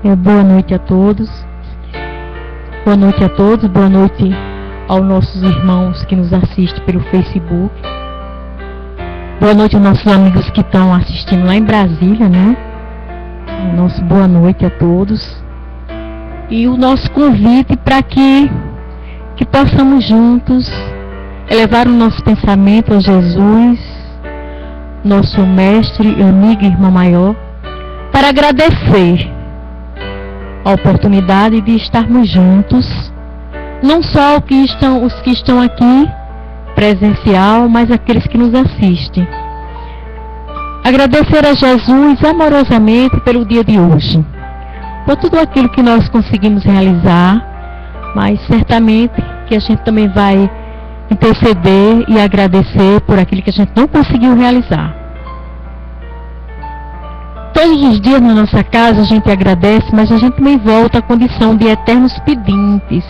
Boa noite a todos. Boa noite a todos. Boa noite aos nossos irmãos que nos assistem pelo Facebook. Boa noite aos nossos amigos que estão assistindo lá em Brasília, né? Nosso boa noite a todos. E o nosso convite para que possamos juntos elevar o nosso pensamento a Jesus, nosso mestre, amigo e irmão maior, para agradecer a oportunidade de estarmos juntos, não só os que estão aqui presencial, mas aqueles que nos assistem. Agradecer a Jesus amorosamente pelo dia de hoje, por tudo aquilo que nós conseguimos realizar, mas certamente que a gente também vai interceder e agradecer por aquilo que a gente não conseguiu realizar. Todos os dias na nossa casa a gente agradece, mas a gente também volta à condição de eternos pedintes,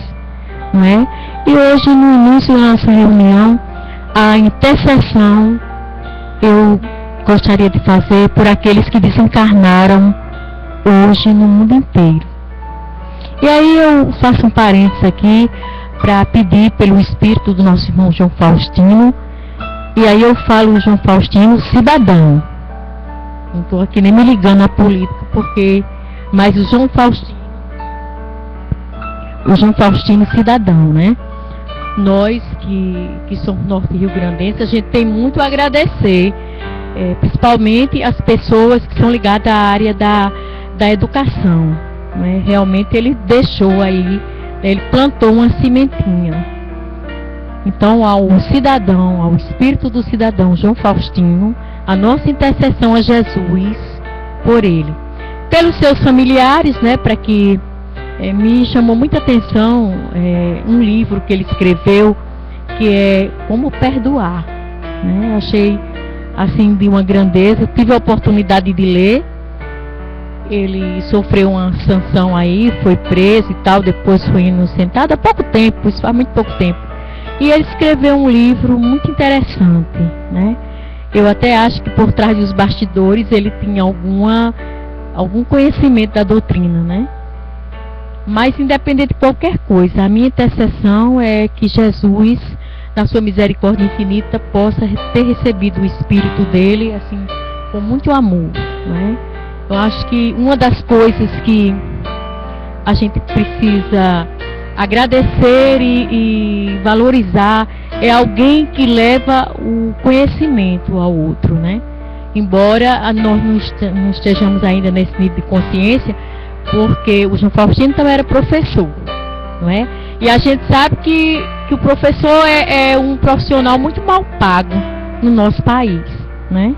não é? E hoje, no início da nossa reunião, a intercessão eu gostaria de fazer por aqueles que desencarnaram hoje no mundo inteiro. E aí eu faço um parênteses aqui para pedir pelo espírito do nosso irmão João Faustino, e aí eu falo João Faustino cidadão. Não estou aqui nem me ligando à política, mas o João Faustino cidadão, né? Nós que somos norte-rio-grandenses, a gente tem muito a agradecer, principalmente as pessoas que são ligadas à área da educação, né? Realmente ele deixou aí, ele plantou uma sementinha. Então, ao cidadão, ao espírito do cidadão João Faustino, a nossa intercessão a Jesus por ele. Pelos seus familiares, né, para que me chamou muita atenção um livro que ele escreveu, que é Como Perdoar, né? Achei assim de uma grandeza. Tive a oportunidade de ler. Ele sofreu uma sanção aí, foi preso e tal, depois foi inocentado há pouco tempo, isso faz muito pouco tempo. E ele escreveu um livro muito interessante, né? Eu até acho que por trás dos bastidores ele tinha algum conhecimento da doutrina, né? Mas independente de qualquer coisa, a minha intercessão é que Jesus, na sua misericórdia infinita, possa ter recebido o espírito dele, assim, com muito amor, né? Eu acho que uma das coisas que a gente precisa agradecer e valorizar é alguém que leva o conhecimento ao outro, né? Embora nós não estejamos ainda nesse nível de consciência, porque o João Faustino também era professor, não é? E a gente sabe que o professor é um profissional muito mal pago no nosso país, né?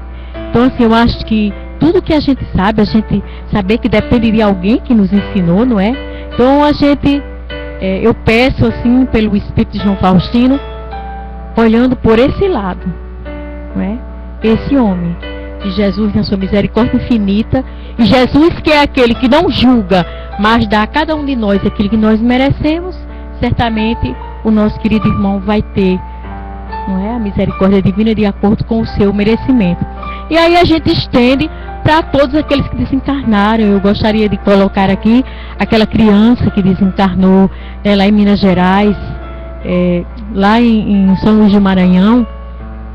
Então, assim, eu acho que tudo que a gente saber que depende de alguém que nos ensinou, não é? Então, eu peço, assim, pelo espírito de João Faustino, olhando por esse lado, não é? Esse homem, de Jesus na sua misericórdia infinita, e Jesus que é aquele que não julga, mas dá a cada um de nós aquilo que nós merecemos, certamente o nosso querido irmão vai ter, não é? A misericórdia divina de acordo com o seu merecimento. E aí a gente estende para todos aqueles que desencarnaram. Eu gostaria de colocar aqui aquela criança que desencarnou lá em Minas Gerais, lá em São Luís do Maranhão,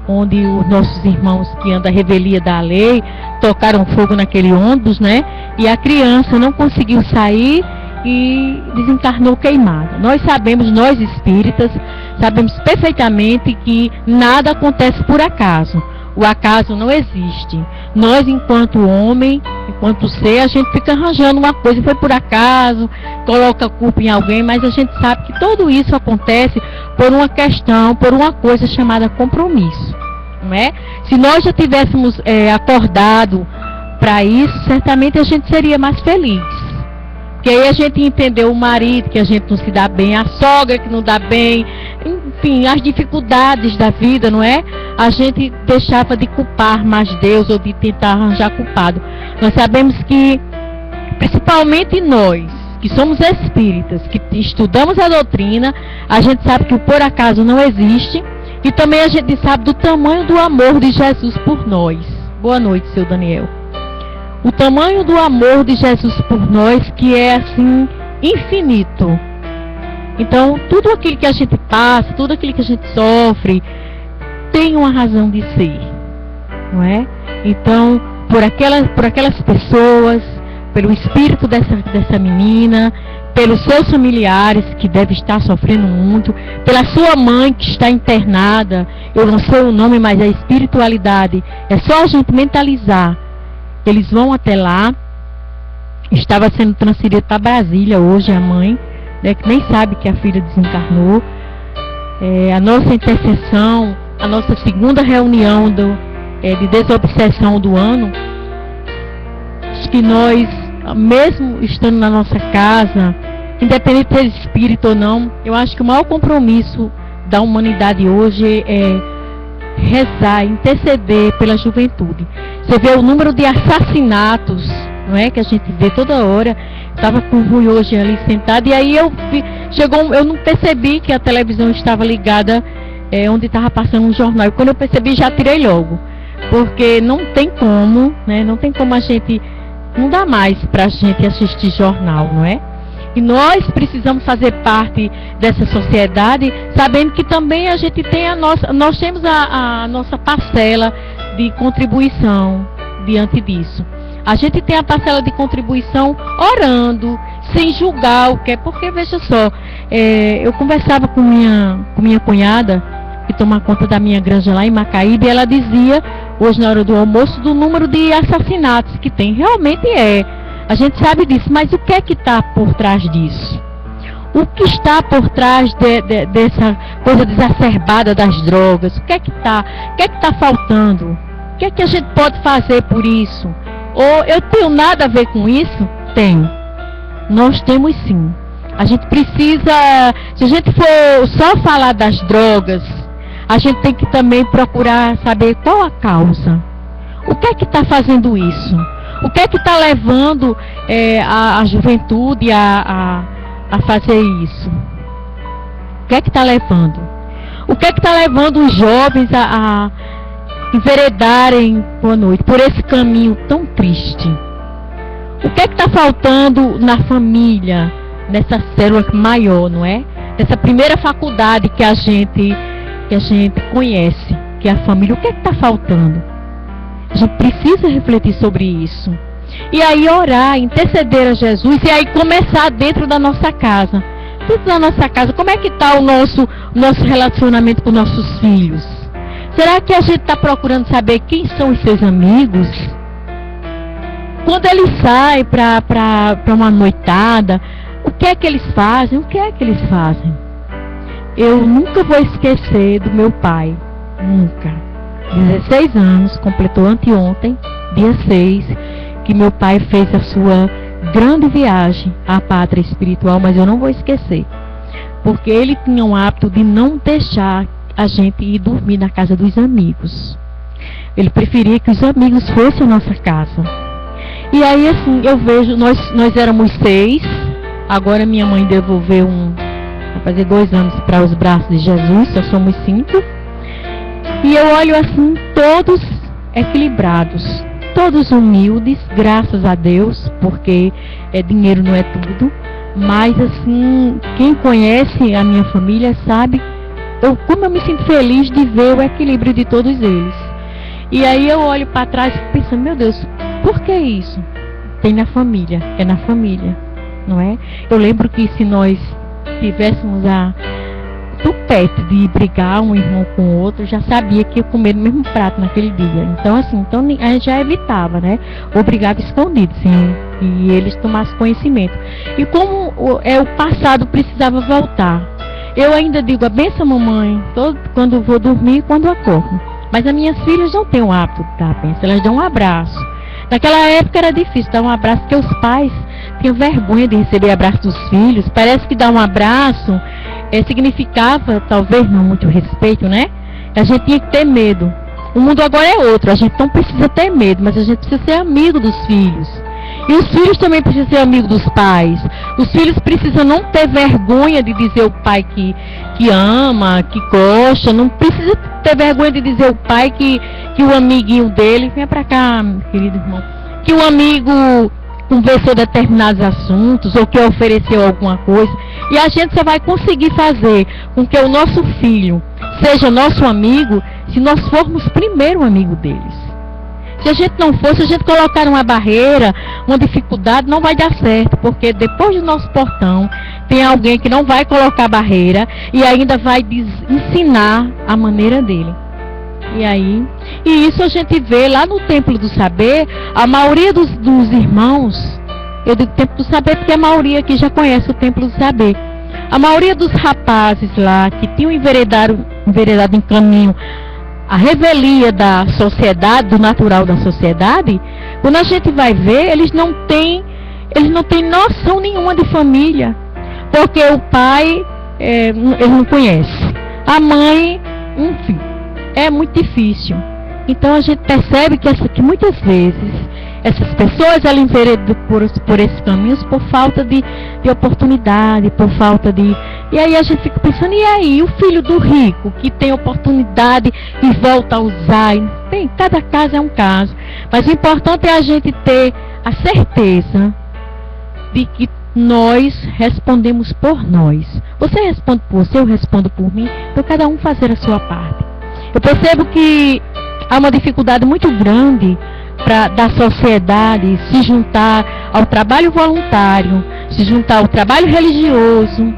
onde os nossos irmãos que andam a revelia da lei tocaram fogo naquele ônibus, né? E a criança não conseguiu sair e desencarnou queimada. Nós sabemos, nós espíritas, sabemos perfeitamente que nada acontece por acaso. O acaso não existe. Nós, enquanto homem, enquanto ser, a gente fica arranjando uma coisa, foi por acaso, coloca a culpa em alguém, mas a gente sabe que tudo isso acontece por uma questão, por uma coisa chamada compromisso, não é? Se nós já tivéssemos acordado para isso, certamente a gente seria mais feliz. Porque aí a gente entendeu o marido que a gente não se dá bem, a sogra que não dá bem, enfim, as dificuldades da vida, não é? A gente deixava de culpar mais Deus ou de tentar arranjar culpado. Nós sabemos que, principalmente nós, que somos espíritas, que estudamos a doutrina, a gente sabe que o por acaso não existe, e também a gente sabe do tamanho do amor de Jesus por nós. Boa noite, seu Daniel. o tamanho do amor de Jesus por nós, que é assim, infinito. Então, tudo aquilo que a gente passa, tudo aquilo que a gente sofre, tem uma razão de ser, não é? Então, por aquelas pessoas, pelo espírito dessa menina, pelos seus familiares que devem estar sofrendo muito, pela sua mãe que está internada, eu não sei o nome, mas a espiritualidade, é só a gente mentalizar. Eles vão até lá, estava sendo transferida para Brasília hoje a mãe, né, que nem sabe que a filha desencarnou. A nossa intercessão, a nossa segunda reunião de desobsessão do ano, que nós, mesmo estando na nossa casa, independente de ser espírito ou não, eu acho que o maior compromisso da humanidade hoje é rezar, interceder pela juventude. Você vê o número de assassinatos, não é, que a gente vê toda hora. Estava com o Rui hoje ali sentado, e aí eu não percebi que a televisão estava ligada onde estava passando um jornal. E quando eu percebi, já tirei logo, porque não tem como, né? Não tem como a gente, não dá mais para a gente assistir jornal, não é? E nós precisamos fazer parte dessa sociedade, sabendo que também a gente tem nós temos a nossa parcela de contribuição diante disso. A gente tem a parcela de contribuição orando, sem julgar o que é, porque veja só, eu conversava com minha cunhada, que toma conta da minha granja lá em Macaíba, e ela dizia, hoje na hora do almoço, do número de assassinatos que tem. Realmente a gente sabe disso, mas o que é que está por trás disso? O que está por trás dessa coisa exacerbada das drogas? O que é que está faltando? O que é que a gente pode fazer por isso? Ou eu tenho nada a ver com isso? Tenho. Nós temos sim. A gente precisa, se a gente for só falar das drogas, a gente tem que também procurar saber qual a causa. O que é que está fazendo isso? O que é que está levando a juventude a fazer isso? O que é que está levando? O que é que está levando os jovens a enveredarem boa noite por esse caminho tão triste? O que é que está faltando na família, nessa célula maior, não é? Nessa primeira faculdade que a gente conhece, que é a família. O que é que está faltando? A gente precisa refletir sobre isso. E aí orar, interceder a Jesus, e aí começar dentro da nossa casa. Dentro da nossa casa, como é que está o nosso relacionamento com nossos filhos? Será que a gente está procurando saber quem são os seus amigos? Quando eles saem para uma noitada, o que é que eles fazem? O que é que eles fazem? Eu nunca vou esquecer do meu pai. Nunca. 16 anos, completou anteontem, dia 6, que meu pai fez a sua grande viagem à pátria espiritual, mas eu não vou esquecer. Porque ele tinha um hábito de não deixar a gente ir dormir na casa dos amigos. Ele preferia que os amigos fossem a nossa casa. E aí, assim, eu vejo, nós éramos 6, agora minha mãe devolveu vai fazer 2 anos para os braços de Jesus, só somos 5. E eu olho assim, todos equilibrados, todos humildes, graças a Deus, porque dinheiro não é tudo. Mas assim, quem conhece a minha família sabe como eu me sinto feliz de ver o equilíbrio de todos eles. E aí eu olho para trás e penso, meu Deus, por que isso? Tem na família, é na família, não é? Eu lembro que se nós tivéssemos tupete de brigar um irmão com o outro, já sabia que ia comer no mesmo prato naquele dia. Então assim, a gente já evitava, né? Ou brigava escondido, sim, e eles tomassem conhecimento. E como o passado precisava voltar, eu ainda digo, a benção mamãe, quando vou dormir e quando acordo. Mas as minhas filhas não têm o hábito de dar a benção, elas dão um abraço. Naquela época era difícil dar um abraço, porque os pais tinham vergonha de receber abraço dos filhos. Parece que dar um abraço significava, talvez não muito respeito, né? A gente tinha que ter medo. O mundo agora é outro, a gente não precisa ter medo, mas a gente precisa ser amigo dos filhos. E os filhos também precisam ser amigos dos pais. Os filhos precisam não ter vergonha de dizer ao pai que ama, que gosta. Não precisa ter vergonha de dizer ao pai que o amiguinho dele, vem pra cá, querido irmão, que o amigo conversou determinados assuntos ou que ofereceu alguma coisa, e a gente só vai conseguir fazer com que o nosso filho seja nosso amigo se nós formos primeiro amigo deles. Se a gente não for, se a gente colocar uma barreira, uma dificuldade, não vai dar certo, porque depois do nosso portão tem alguém que não vai colocar barreira e ainda vai ensinar a maneira dele. E isso a gente vê lá no Templo do Saber. A maioria dos irmãos, eu digo Templo do Saber porque a maioria aqui já conhece o Templo do Saber. A maioria dos rapazes lá que tinham enveredado em caminho a revelia da sociedade, do natural da sociedade, quando a gente vai ver, eles não têm noção nenhuma de família, porque o pai ele não conhece, a mãe, enfim, é muito difícil. Então a gente percebe que muitas vezes essas pessoas elas enveredam por esses caminhos por falta de oportunidade, por falta de... E aí a gente fica pensando, e aí o filho do rico que tem oportunidade e volta a usar? Bem, cada caso é um caso, mas o importante é a gente ter a certeza de que nós respondemos por nós. Você responde por você, eu respondo por mim, então cada um fazer a sua parte. Eu percebo que há uma dificuldade muito grande da sociedade se juntar ao trabalho voluntário, se juntar ao trabalho religioso,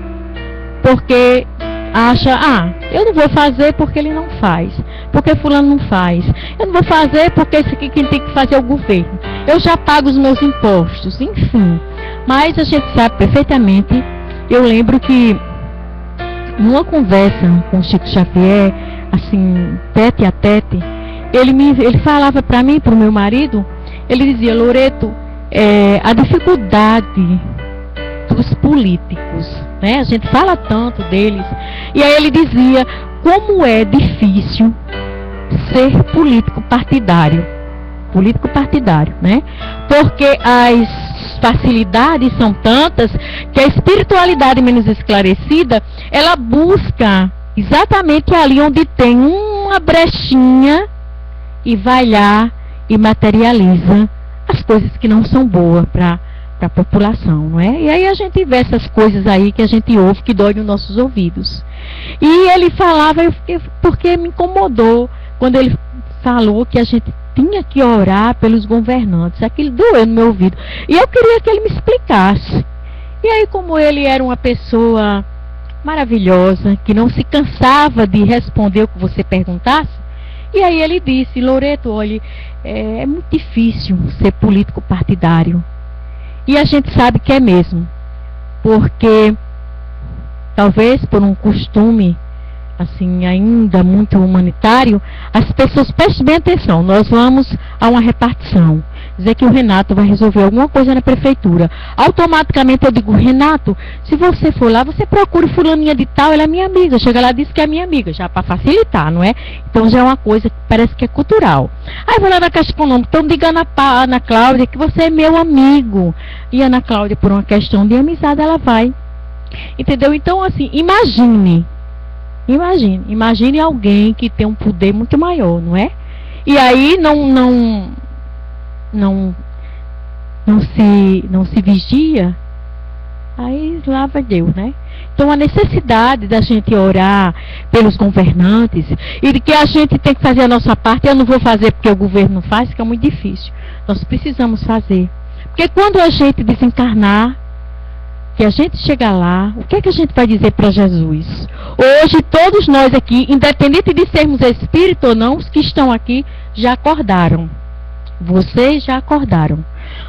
porque acha, eu não vou fazer porque ele não faz, porque fulano não faz, eu não vou fazer porque isso aqui quem tem que fazer é o governo, eu já pago os meus impostos, enfim. Mas a gente sabe perfeitamente, eu lembro que numa conversa com o Chico Xavier, assim, tete a tete, ele falava para mim, para o meu marido, ele dizia, Loreto, a dificuldade dos políticos, né? A gente fala tanto deles, e aí ele dizia, como é difícil ser político partidário, né? Porque as facilidades são tantas que a espiritualidade menos esclarecida, ela busca exatamente ali onde tem uma brechinha e vai lá e materializa as coisas que não são boas para a população, não é? E aí a gente vê essas coisas aí que a gente ouve, que dói nos nossos ouvidos. E ele falava, porque me incomodou, quando ele falou que a gente tinha que orar pelos governantes. Aquilo doeu no meu ouvido. E eu queria que ele me explicasse. E aí, como ele era uma pessoa maravilhosa, que não se cansava de responder o que você perguntasse, e aí ele disse, Loreto, olha, é muito difícil ser político partidário. E a gente sabe que é mesmo. Porque, talvez por um costume, assim, ainda muito humanitário, as pessoas prestem bem atenção. Nós vamos a uma repartição, dizer que o Renato vai resolver alguma coisa na prefeitura. Automaticamente eu digo, Renato, se você for lá, você procura fulaninha de tal, ela é minha amiga. Chega lá e diz que é minha amiga, já para facilitar, não é? Então já é uma coisa que parece que é cultural. Aí vou lá na Caixa Econômica, então diga a Ana Cláudia que você é meu amigo. E a Ana Cláudia, por uma questão de amizade, ela vai. Entendeu? Então, assim, Imagine alguém que tem um poder muito maior, não é? E aí não se vigia, aí lá vai Deus, né? Então a necessidade da gente orar pelos governantes e de que a gente tem que fazer a nossa parte, eu não vou fazer porque o governo não faz, que é muito difícil. Nós precisamos fazer. Porque quando a gente desencarnar, que a gente chegar lá, o que é que a gente vai dizer para Jesus? Hoje todos nós aqui, independente de sermos espírito ou não, os que estão aqui já acordaram. Vocês já acordaram.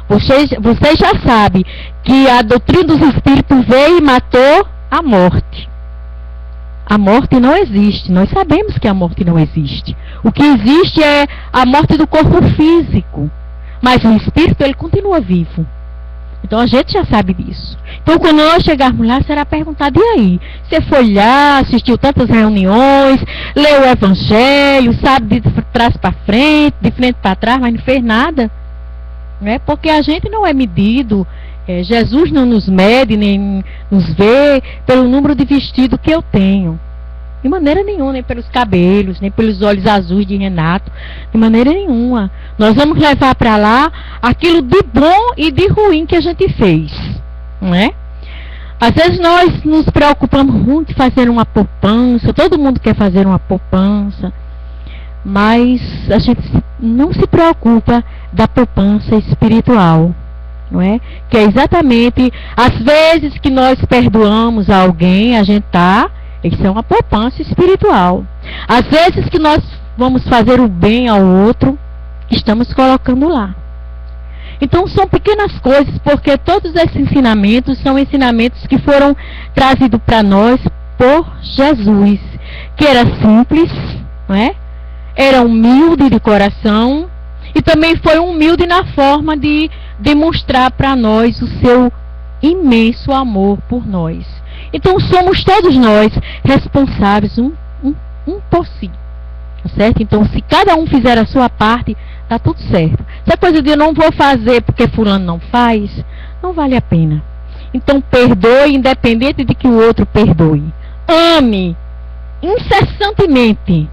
Vocês já sabem que a doutrina dos espíritos veio e matou a morte. A morte não existe. Nós sabemos que a morte não existe. O que existe é a morte do corpo físico. Mas o espírito, ele continua vivo. Então a gente já sabe disso. Então quando nós chegarmos lá, será perguntado, e aí? Você foi lá, assistiu tantas reuniões, leu o evangelho, sabe de trás para frente, de frente para trás, mas não fez nada? Não é? Porque a gente não é medido, Jesus não nos mede, nem nos vê pelo número de vestido que eu tenho. De maneira nenhuma, nem pelos cabelos, nem pelos olhos azuis de Renato, de maneira nenhuma. Nós vamos levar para lá aquilo de bom e de ruim que a gente fez, não é? Às vezes nós nos preocupamos muito em fazer uma poupança, todo mundo quer fazer uma poupança, mas a gente não se preocupa da poupança espiritual, não é? Que é exatamente as vezes que nós perdoamos alguém, a gente isso é uma poupança espiritual. Às vezes que nós vamos fazer o bem ao outro, estamos colocando lá. Então são pequenas coisas, porque todos esses ensinamentos são ensinamentos que foram trazidos para nós por Jesus, que era simples, não é? Era humilde de coração e também foi humilde na forma de demonstrar para nós o seu imenso amor por nós. Então somos todos nós responsáveis um por si, tá certo? Então se cada um fizer a sua parte, tá tudo certo. Essa coisa de eu não vou fazer porque fulano não faz, não vale a pena. Então perdoe independente de que o outro perdoe. Ame incessantemente,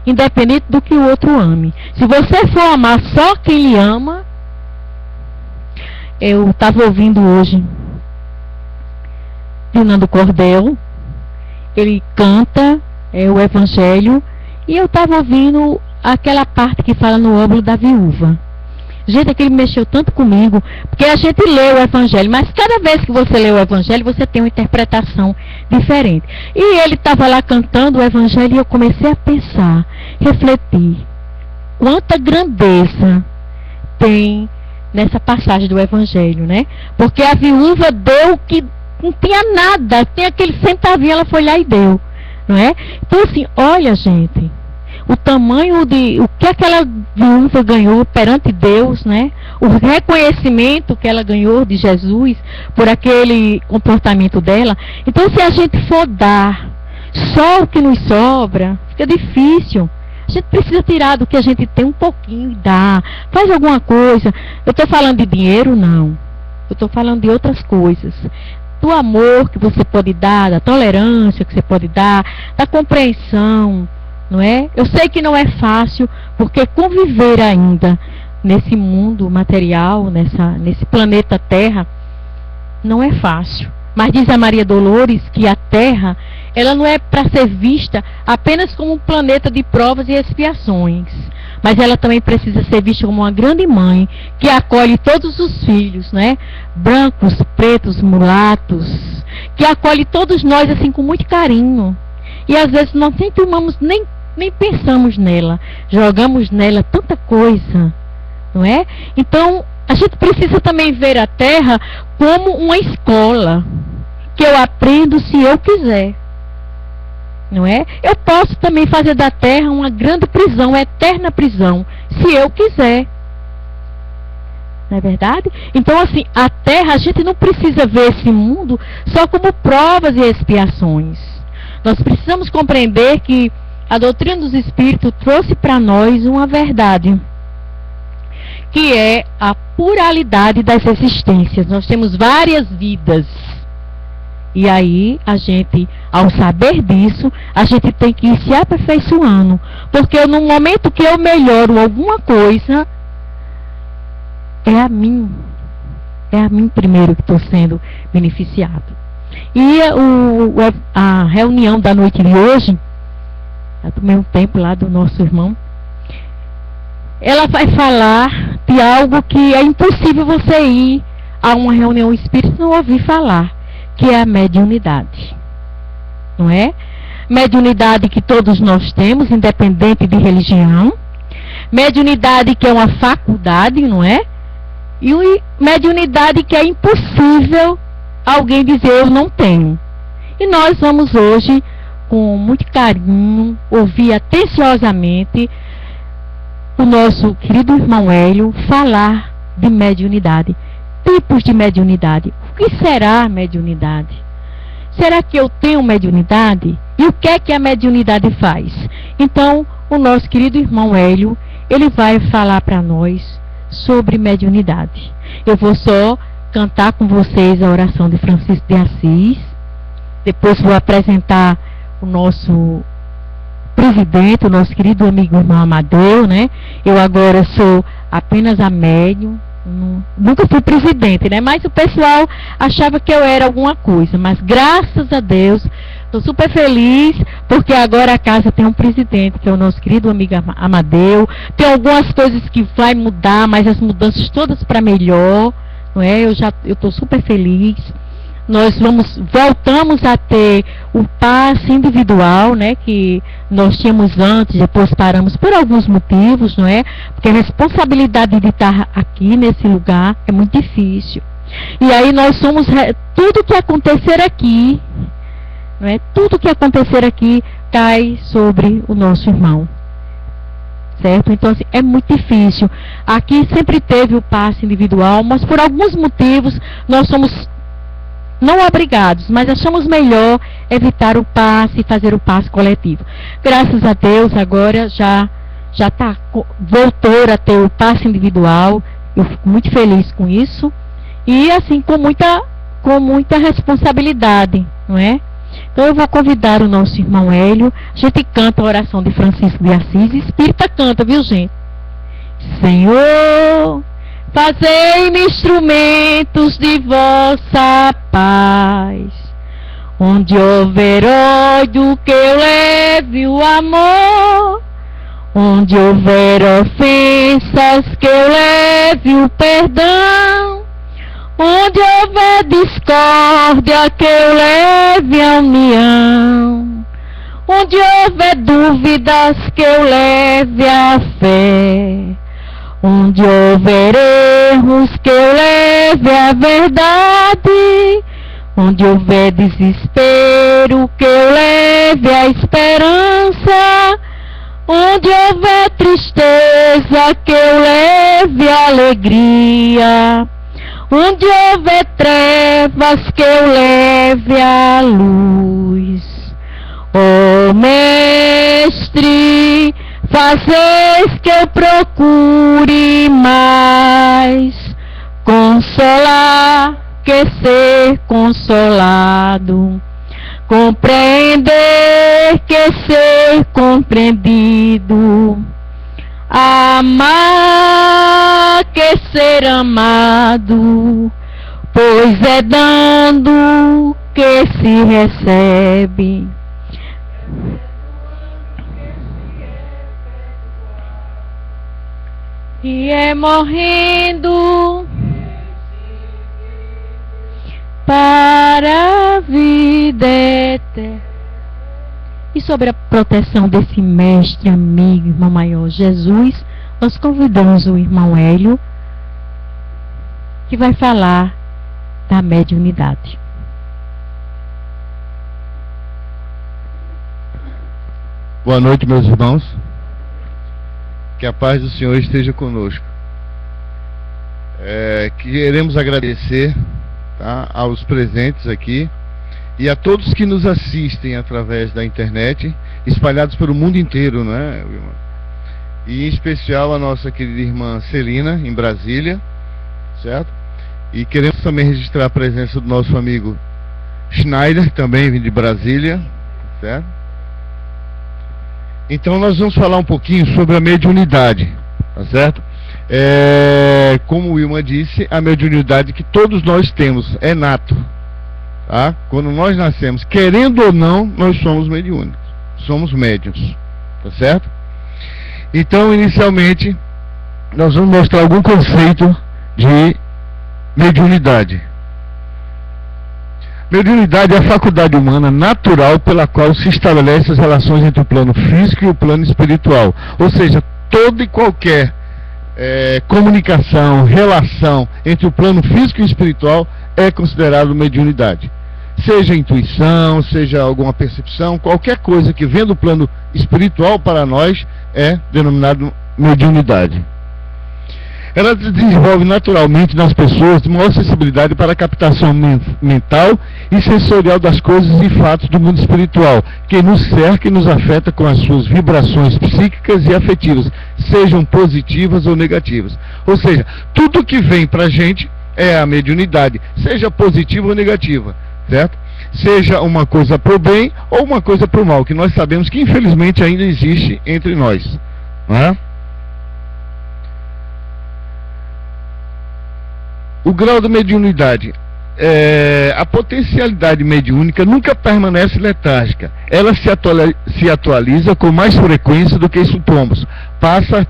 independente do que o outro ame. Se você for amar só quem lhe ama, eu estava ouvindo hoje Fernando Cordel, ele canta o Evangelho, e eu estava ouvindo aquela parte que fala no óbolo da viúva. Gente, aquele mexeu tanto comigo, porque a gente lê o Evangelho, mas cada vez que você lê o Evangelho, você tem uma interpretação diferente. E ele estava lá cantando o Evangelho e eu comecei a pensar, refletir, quanta grandeza tem nessa passagem do Evangelho, né? Porque a viúva deu que não tinha nada, tem aquele centavinho, ela foi lá e deu, não é? Então assim, olha gente, o tamanho o que aquela viúva ganhou perante Deus, né? O reconhecimento que ela ganhou de Jesus por aquele comportamento dela. Então se a gente for dar só o que nos sobra, fica difícil. A gente precisa tirar do que a gente tem um pouquinho e dar. Faz alguma coisa. Eu estou falando de dinheiro? Não. Eu estou falando de outras coisas. Do amor que você pode dar, da tolerância que você pode dar, da compreensão, não é? Eu sei que não é fácil, porque conviver ainda nesse mundo material, nesse planeta Terra, não é fácil. Mas diz a Maria Dolores que a Terra, ela não é para ser vista apenas como um planeta de provas e expiações, mas ela também precisa ser vista como uma grande mãe que acolhe todos os filhos, né? Brancos, pretos, mulatos, que acolhe todos nós assim com muito carinho. E às vezes nós nem tomamos, nem pensamos nela, jogamos nela tanta coisa, não é? Então a gente precisa também ver a Terra como uma escola, que eu aprendo se eu quiser, não é? Eu posso também fazer da Terra uma grande prisão, uma eterna prisão, se eu quiser. Não é verdade? Então assim, a Terra, a gente não precisa ver esse mundo só como provas e expiações. Nós precisamos compreender que a doutrina dos Espíritos trouxe para nós uma verdade, que é a pluralidade das existências. Nós temos várias vidas. E aí, a gente, ao saber disso, a gente tem que ir se aperfeiçoando. Porque no momento que eu melhoro alguma coisa, é a mim primeiro que estou sendo beneficiado. E a reunião da noite de hoje, do mesmo tempo lá do nosso irmão, ela vai falar de algo que é impossível você ir a uma reunião espírita e não ouvir falar, que é a mediunidade. Não é? Mediunidade que todos nós temos, independente de religião. Mediunidade que é uma faculdade, não é? E mediunidade que é impossível alguém dizer eu não tenho. E nós vamos hoje, com muito carinho, ouvir atenciosamente o nosso querido irmão Hélio falar de mediunidade. Tipos de mediunidade. O que será mediunidade? Será que eu tenho mediunidade? E o que é que a mediunidade faz? Então, o nosso querido irmão Hélio, ele vai falar para nós sobre mediunidade. Eu vou só cantar com vocês a oração de Francisco de Assis. Depois vou apresentar o nosso presidente, o nosso querido amigo irmão Amadeu, né? Eu agora sou apenas a médium, nunca fui presidente, né? Mas o pessoal achava que eu era alguma coisa, mas graças a Deus, estou super feliz, porque agora a casa tem um presidente, que é o nosso querido amigo Amadeu. Tem algumas coisas que vai mudar, mas as mudanças todas para melhor, não é? Eu estou super feliz. Nós voltamos a ter o passe individual, né, que nós tínhamos antes, depois paramos por alguns motivos, não é? Porque a responsabilidade de estar aqui nesse lugar é muito difícil. E aí nós somos, tudo que acontecer aqui, não é? Tudo que acontecer aqui cai sobre o nosso irmão. Certo? Então, assim, é muito difícil. Aqui sempre teve o passe individual, mas por alguns motivos nós somos não obrigados, mas achamos melhor evitar o passe e fazer o passe coletivo. Graças a Deus, agora voltou a ter o passe individual. Eu fico muito feliz com isso. E assim, com muita responsabilidade, não é? Então eu vou convidar o nosso irmão Hélio. A gente canta a oração de Francisco de Assis. Espírita canta, viu, gente? Senhor, fazei-me instrumentos de vossa paz. Onde houver ódio, que eu leve o amor. Onde houver ofensas, que eu leve o perdão. Onde houver discórdia, que eu leve a união. Onde houver dúvidas, que eu leve a fé. Onde houver erros, que eu leve a verdade. Onde houver desespero, que eu leve a esperança. Onde houver tristeza, que eu leve a alegria. Onde houver trevas, que eu leve a luz. Ó Mestre, fazeis que eu procure mais consolar que ser consolado, compreender que ser compreendido, amar que ser amado, pois é dando que se recebe. E é morrendo para a vida eterna. E sobre a proteção desse mestre, amigo, irmão maior Jesus, nós convidamos o irmão Hélio, que vai falar da mediunidade. Boa noite, meus irmãos. Que a paz do Senhor esteja conosco. Queremos agradecer, tá, aos presentes aqui e a todos que nos assistem através da internet, espalhados pelo mundo inteiro, não é, irmão? E em especial a nossa querida irmã Celina, em Brasília, certo? E queremos também registrar a presença do nosso amigo Schneider, também de Brasília, certo? Então nós vamos falar um pouquinho sobre a mediunidade, tá certo? Como o Wilma disse, a mediunidade que todos nós temos é nato, tá? Quando nós nascemos, querendo ou não, nós somos mediúnicos, somos médiuns, tá certo? Então, inicialmente, nós vamos mostrar algum conceito de mediunidade. Mediunidade é a faculdade humana natural pela qual se estabelecem as relações entre o plano físico e o plano espiritual. Ou seja, toda e qualquer comunicação, relação entre o plano físico e espiritual é considerado mediunidade. Seja intuição, seja alguma percepção, qualquer coisa que vem do plano espiritual para nós é denominado mediunidade. Ela desenvolve naturalmente nas pessoas uma sensibilidade para a captação mental e sensorial das coisas e fatos do mundo espiritual, que nos cerca e nos afeta com as suas vibrações psíquicas e afetivas, sejam positivas ou negativas. Ou seja, tudo que vem para a gente é a mediunidade, seja positiva ou negativa, certo? seja uma coisa para o bem ou uma coisa para o mal, que nós sabemos que infelizmente ainda existe entre nós, não é? O grau da mediunidade. A potencialidade mediúnica nunca permanece letárgica. Ela se atualiza com mais frequência do que supomos. Passa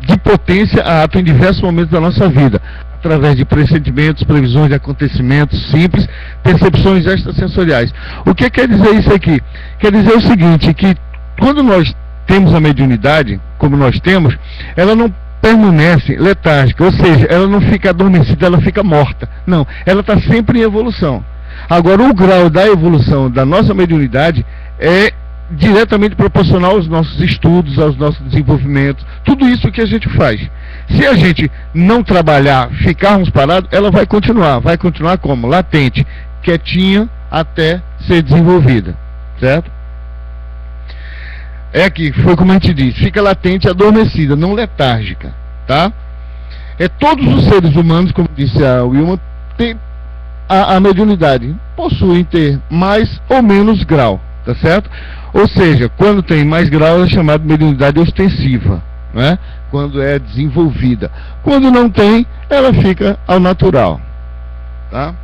de potência a ato em diversos momentos da nossa vida, através de pressentimentos, previsões de acontecimentos simples, percepções extrasensoriais. O que quer dizer isso aqui? Quer dizer o seguinte, que quando nós temos a mediunidade, como nós temos, ela não permanece letárgica, ou seja, ela não fica adormecida, ela fica morta. Não, ela está sempre em evolução. Agora, o grau da evolução da nossa mediunidade é diretamente proporcional aos nossos estudos, aos nossos desenvolvimentos, tudo isso que a gente faz. Se a gente não trabalhar, ficarmos parados, ela vai continuar como? Latente, quietinha até ser desenvolvida, certo? É aqui, foi como a gente disse, fica latente, adormecida, não letárgica, tá? Todos os seres humanos, como disse a Wilma, tem a mediunidade, possuem ter mais ou menos grau, tá certo? Ou seja, quando tem mais grau é chamado de mediunidade ostensiva, né? Quando é desenvolvida. Quando não tem, ela fica ao natural, tá?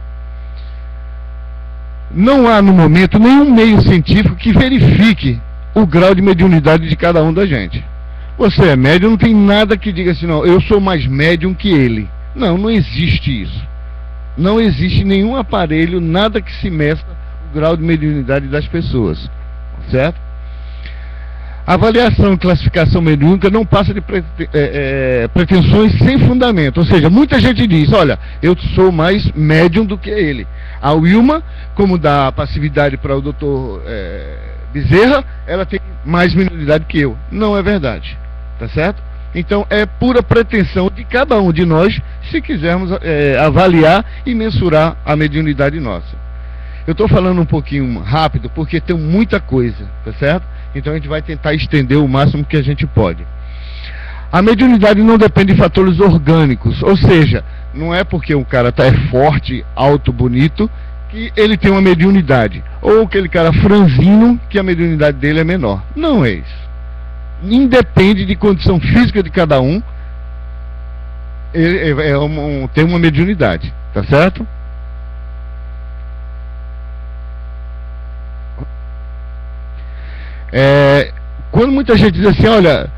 Não há no momento nenhum meio científico que verifique o grau de mediunidade de cada um da gente. Você é médium, não tem nada que diga assim, não, eu sou mais médium que ele. Não, não existe isso. Não existe nenhum aparelho, nada que se meça o grau de mediunidade das pessoas, certo? A avaliação e classificação mediúnica não passa de pretensões sem fundamento. Ou seja, muita gente diz, olha, eu sou mais médium do que ele. A Wilma, como dá passividade para o doutor Bezerra, ela tem mais mediunidade que eu. Não é verdade, tá certo? Então é pura pretensão de cada um de nós, se quisermos avaliar e mensurar a mediunidade nossa. Eu estou falando um pouquinho rápido, porque tem muita coisa, tá certo? Então a gente vai tentar estender o máximo que a gente pode. A mediunidade não depende de fatores orgânicos, ou seja, não é porque um cara é forte, alto, bonito, que ele tem uma mediunidade, ou aquele cara franzino, que a mediunidade dele é menor. Não é isso. Independe de condição física de cada um, ele tem uma mediunidade, tá certo? Quando muita gente diz assim, olha,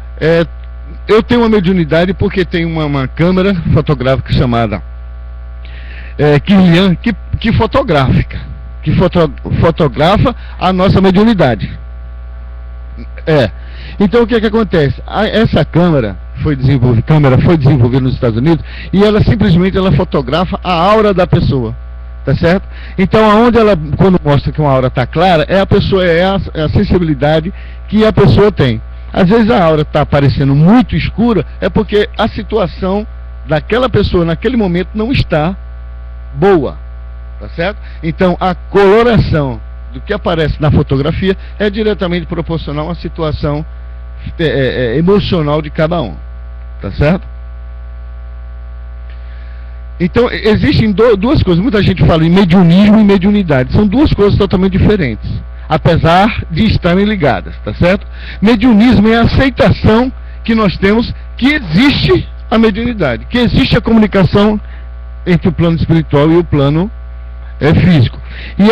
eu tenho uma mediunidade porque tem uma câmera fotográfica chamada Kirlian, que fotografa a nossa mediunidade. Então o que acontece? Essa câmera foi desenvolvida nos Estados Unidos e ela simplesmente fotografa a aura da pessoa, tá certo? Então aonde quando mostra que uma aura está clara, a sensibilidade que a pessoa tem. Às vezes a aura está aparecendo muito escura, é porque a situação daquela pessoa naquele momento não está boa, tá certo? Então a coloração do que aparece na fotografia é diretamente proporcional à situação emocional de cada um, tá certo? Então existem duas coisas. Muita gente fala em mediunismo e mediunidade, são duas coisas totalmente diferentes, apesar de estarem ligadas, tá certo? Mediunismo é a aceitação que nós temos que existe a mediunidade, que existe a comunicação entre o plano espiritual e o plano físico. E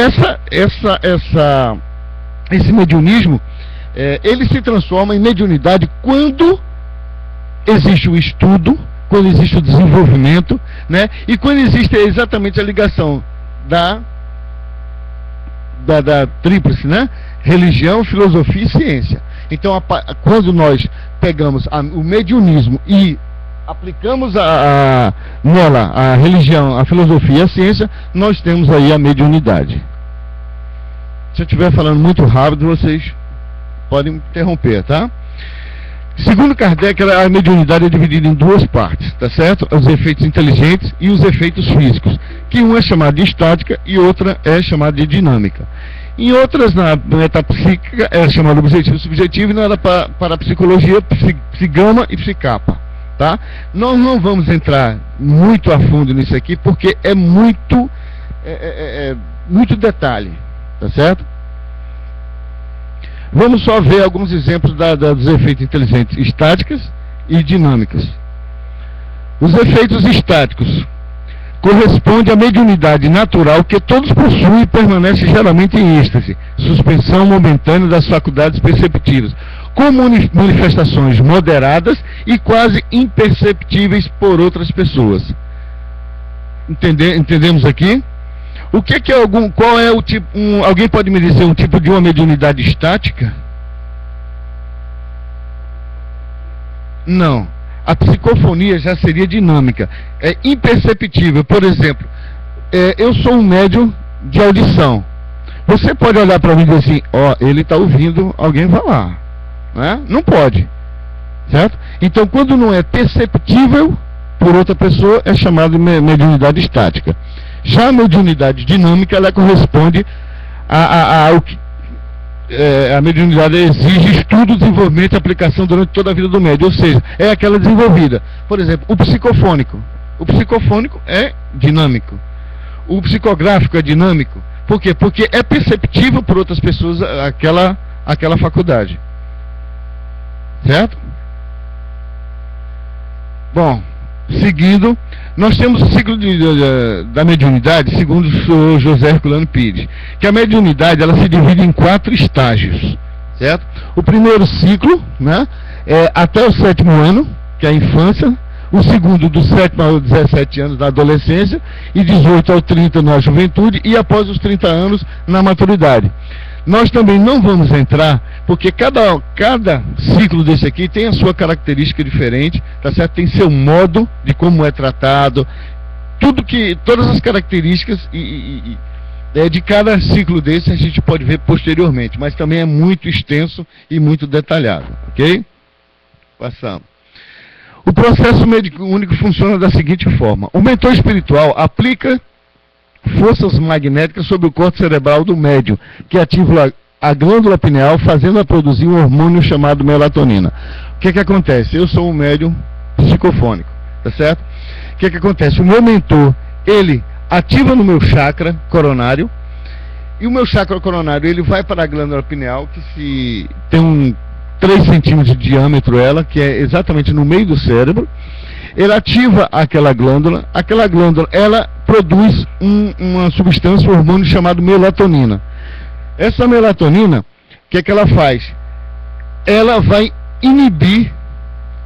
esse mediunismo, ele se transforma em mediunidade quando existe o estudo, quando existe o desenvolvimento, né? E quando existe exatamente a ligação da tríplice, né? Religião, filosofia e ciência. Então, quando nós pegamos o mediunismo e aplicamos nela a religião, a filosofia e a ciência, nós temos aí a mediunidade. Se eu estiver falando muito rápido, vocês podem interromper, tá? Segundo Kardec, a mediunidade é dividida em duas partes, tá certo? Os efeitos inteligentes e os efeitos físicos, que um é chamado de estática e outra é chamada de dinâmica. Em outras, na metapsíquica, é chamado objetivo e subjetivo, e na para a psicologia, psigama e psicapa, tá? Nós não vamos entrar muito a fundo nisso aqui, porque é muito detalhe, tá certo? Vamos só ver alguns exemplos dos efeitos inteligentes estáticos e dinâmicos. Os efeitos estáticos correspondem à mediunidade natural que todos possuem e permanece geralmente em êxtase, suspensão momentânea das faculdades perceptivas, com manifestações moderadas e quase imperceptíveis por outras pessoas. Entendemos aqui? O que é qual é o tipo, alguém pode me dizer um tipo de uma mediunidade estática? Não. A psicofonia já seria dinâmica, é imperceptível. Por exemplo, eu sou um médium de audição. Você pode olhar para mim e dizer assim, ó, ele está ouvindo alguém falar, né? Não pode, certo? Então, quando não é perceptível por outra pessoa, é chamado de mediunidade estática. Já a mediunidade dinâmica, ela corresponde ao que a mediunidade exige estudo, desenvolvimento e aplicação durante toda a vida do médium, ou seja, é aquela desenvolvida. Por exemplo, o psicofônico. O psicofônico é dinâmico. O psicográfico é dinâmico. Por quê? Porque é perceptível por outras pessoas aquela faculdade. Certo? Bom, seguindo, nós temos o ciclo da mediunidade, segundo o senhor José Herculano Pires, que a mediunidade ela se divide em 4 estágios, certo? O primeiro ciclo, né, é até o 7º ano, que é a infância. O segundo, do 7 aos 17 anos, da adolescência, e 18 aos 30 na juventude, e após os 30 anos na maturidade. Nós também não vamos entrar, porque cada ciclo desse aqui tem a sua característica diferente, tá certo? Tem seu modo de como é tratado, todas as características de cada ciclo desse a gente pode ver posteriormente, mas também é muito extenso e muito detalhado, ok? Passamos. O processo mediúnico funciona da seguinte forma: o mentor espiritual aplica forças magnéticas sobre o corpo cerebral do médium, que ativa a glândula pineal, fazendo-a produzir um hormônio chamado melatonina. O que acontece? Eu sou um médium psicofônico, tá certo? O que acontece? O meu mentor, ele ativa no meu chakra coronário, e o meu chakra coronário, ele vai para a glândula pineal, que tem 3 centímetros de diâmetro ela, que é exatamente no meio do cérebro. Ele ativa aquela glândula, ela produz uma substância, um hormônio chamado melatonina. Essa melatonina, o que ela faz? Ela vai inibir,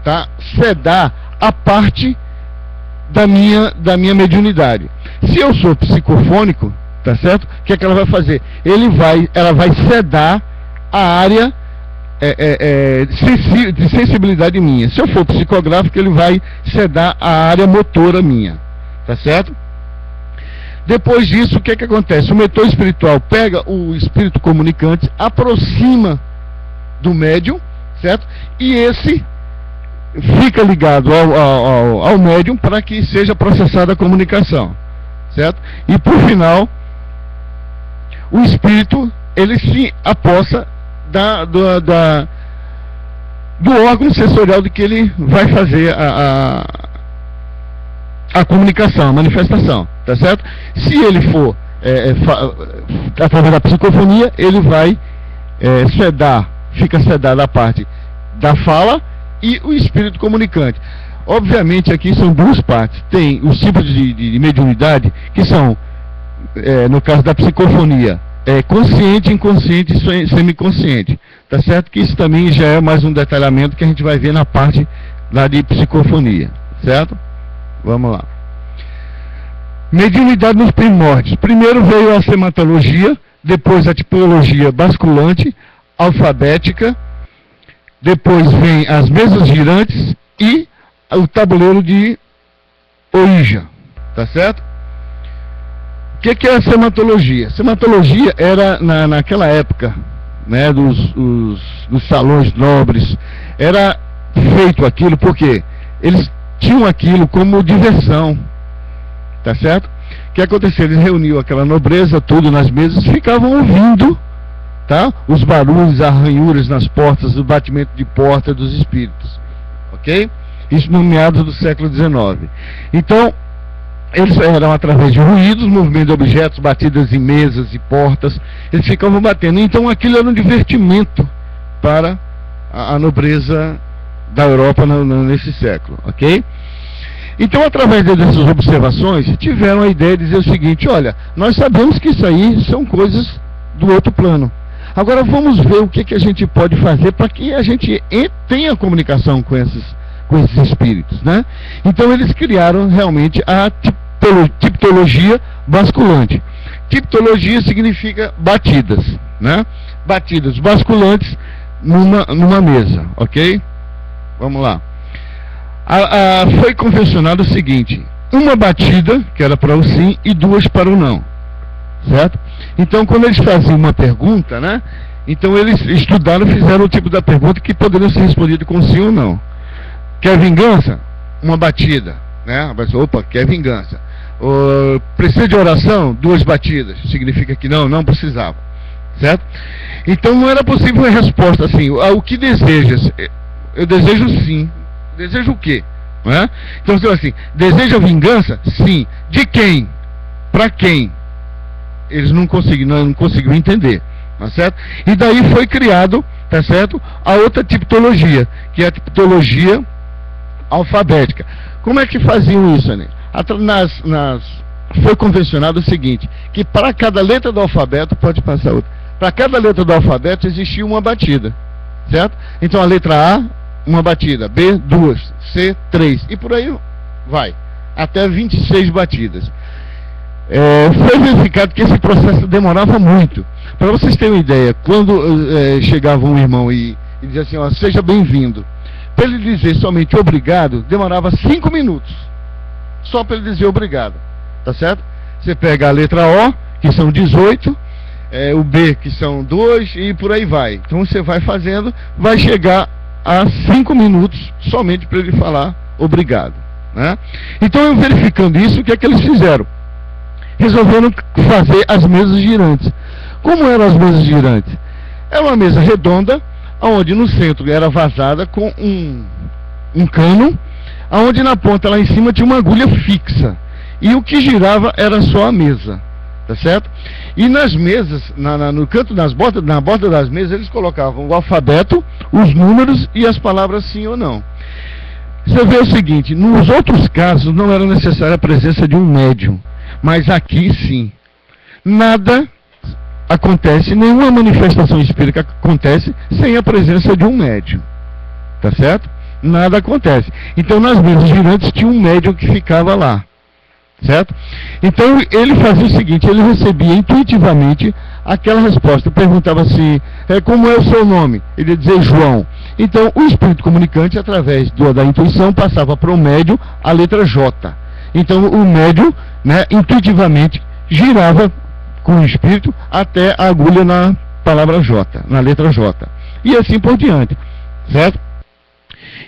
tá? Sedar a parte da minha mediunidade. Se eu sou psicofônico, tá certo? O que ela vai fazer? Ela vai sedar a área de sensibilidade minha. Se eu for psicográfico, ele vai sedar a área motora minha, tá certo? Depois disso, o que acontece? O mentor espiritual pega o espírito comunicante, aproxima do médium, certo? E esse fica ligado ao médium para que seja processada a comunicação, certo? E por final, o espírito, ele se apossa do órgão sensorial de que ele vai fazer a comunicação, a manifestação, tá certo? Se ele for através da psicofonia, ele vai fica sedada a parte da fala e o espírito comunicante. Obviamente aqui são 2 partes. Tem os tipos de mediunidade, que são, no caso da psicofonia, consciente, inconsciente e semiconsciente, tá certo? Que isso também já é mais um detalhamento que a gente vai ver na parte lá de psicofonia, certo? Vamos lá. Mediunidade nos primórdios. Primeiro veio a sematologia, depois a tipologia basculante, alfabética, depois vem as mesas girantes e o tabuleiro de Ouija, tá certo? O que é a sematologia? Sematologia era, naquela época, né, dos salões nobres, era feito aquilo porque eles tinham aquilo como diversão, tá certo? O que aconteceu? Eles reuniam aquela nobreza, tudo nas mesas, ficavam ouvindo, tá? Os barulhos, arranhuras nas portas, o batimento de porta dos espíritos, ok? Isso no meados do século XIX. Então, eles eram através de ruídos, movimento de objetos, batidas em mesas e portas, eles ficavam batendo. Então aquilo era um divertimento para a nobreza da Europa nesse século, ok? Então, através dessas observações, tiveram a ideia de dizer o seguinte: olha, nós sabemos que isso aí são coisas do outro plano. Agora vamos ver o que a gente pode fazer para que a gente tenha comunicação com esses espíritos, né? Então eles criaram realmente a tipologia basculante. Tipologia significa batidas, né? Batidas basculantes numa mesa, ok? Vamos lá. Foi convencionado o seguinte: uma batida, que era para o sim, e duas para o não, certo? Então, quando eles faziam uma pergunta, né? Então eles estudaram e fizeram o tipo da pergunta que poderia ser respondida com sim ou não. Quer vingança? Uma batida, né? A pessoa, opa, quer vingança. Precisa de oração? Duas batidas. Significa que não precisava, certo? Então não era possível a resposta assim: o que desejas? Eu desejo sim. Deseja o quê? Não é? Então você fala assim: deseja vingança? Sim. De quem? Para quem? Eles não conseguiram entender, tá certo? E daí foi criado, tá certo, a outra tipologia, que é a tipologia alfabética. Como é que faziam isso, né? Foi convencionado o seguinte: que para cada letra do alfabeto, pode passar outra, para cada letra do alfabeto existia uma batida, certo? Então a letra A, uma batida, B, duas, C, três, e por aí vai, até 26 batidas. Foi verificado que esse processo demorava muito. Para vocês terem uma ideia, quando chegava um irmão e dizia assim: ó, seja bem-vindo, para ele dizer somente obrigado, demorava 5 minutos, só para ele dizer obrigado, tá certo? Você pega a letra O, que são 18, o B, que são 2, e por aí vai. Então você vai fazendo, vai chegar a 5 minutos somente para ele falar obrigado, né? Então, verificando isso, o que é que eles fizeram? Resolveram fazer as mesas girantes. Como eram as mesas girantes? Era uma mesa redonda, onde no centro era vazada com um cano, onde na ponta lá em cima tinha uma agulha fixa, e o que girava era só a mesa, tá certo? E nas mesas, no canto, na borda das mesas, eles colocavam o alfabeto, os números e as palavras sim ou não. Você vê o seguinte: nos outros casos não era necessária a presença de um médium, mas aqui sim. Nada acontece, nenhuma manifestação espírita acontece sem a presença de um médium, tá certo? Nada acontece. Então nas mesas girantes tinha um médium que ficava lá, certo? Então ele fazia o seguinte: ele recebia intuitivamente aquela resposta. Perguntava assim: como é o seu nome? Ele ia dizer João. Então o espírito comunicante, através da intuição, passava para o médium a letra J. Então o médium, né, intuitivamente girava com o espírito até a agulha na palavra J, na letra J, e assim por diante, certo?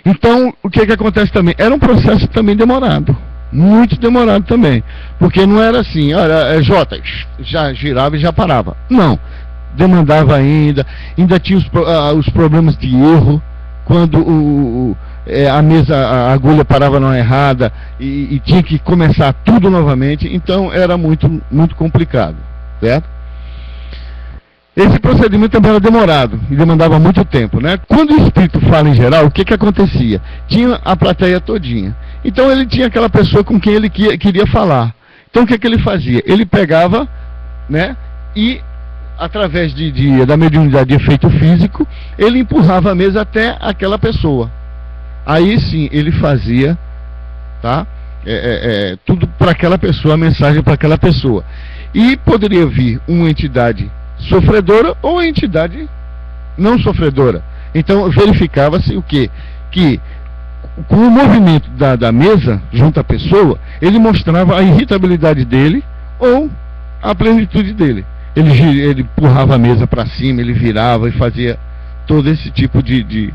Então o que acontece também? Era um processo também demorado, muito demorado também, porque não era assim: olha, J, já girava e já parava. Não, demandava ainda tinha os problemas de erro, quando a agulha parava na errada e tinha que começar tudo novamente. Então era muito, muito complicado, certo? Esse procedimento também era demorado e demandava muito tempo, né? Quando o espírito fala em geral, o que acontecia? Tinha a plateia todinha. Então ele tinha aquela pessoa com quem ele queria falar. Então o que ele fazia? Ele pegava, né, e através da mediunidade de efeito físico, ele empurrava a mesa até aquela pessoa. Aí sim ele fazia, tá? Tudo para aquela pessoa, a mensagem para aquela pessoa. E poderia vir uma entidade sofredora ou a entidade não sofredora. Então verificava-se o quê? Que com o movimento da mesa junto à pessoa, ele mostrava a irritabilidade dele ou a plenitude dele. Ele empurrava a mesa para cima, ele virava e fazia todo esse tipo de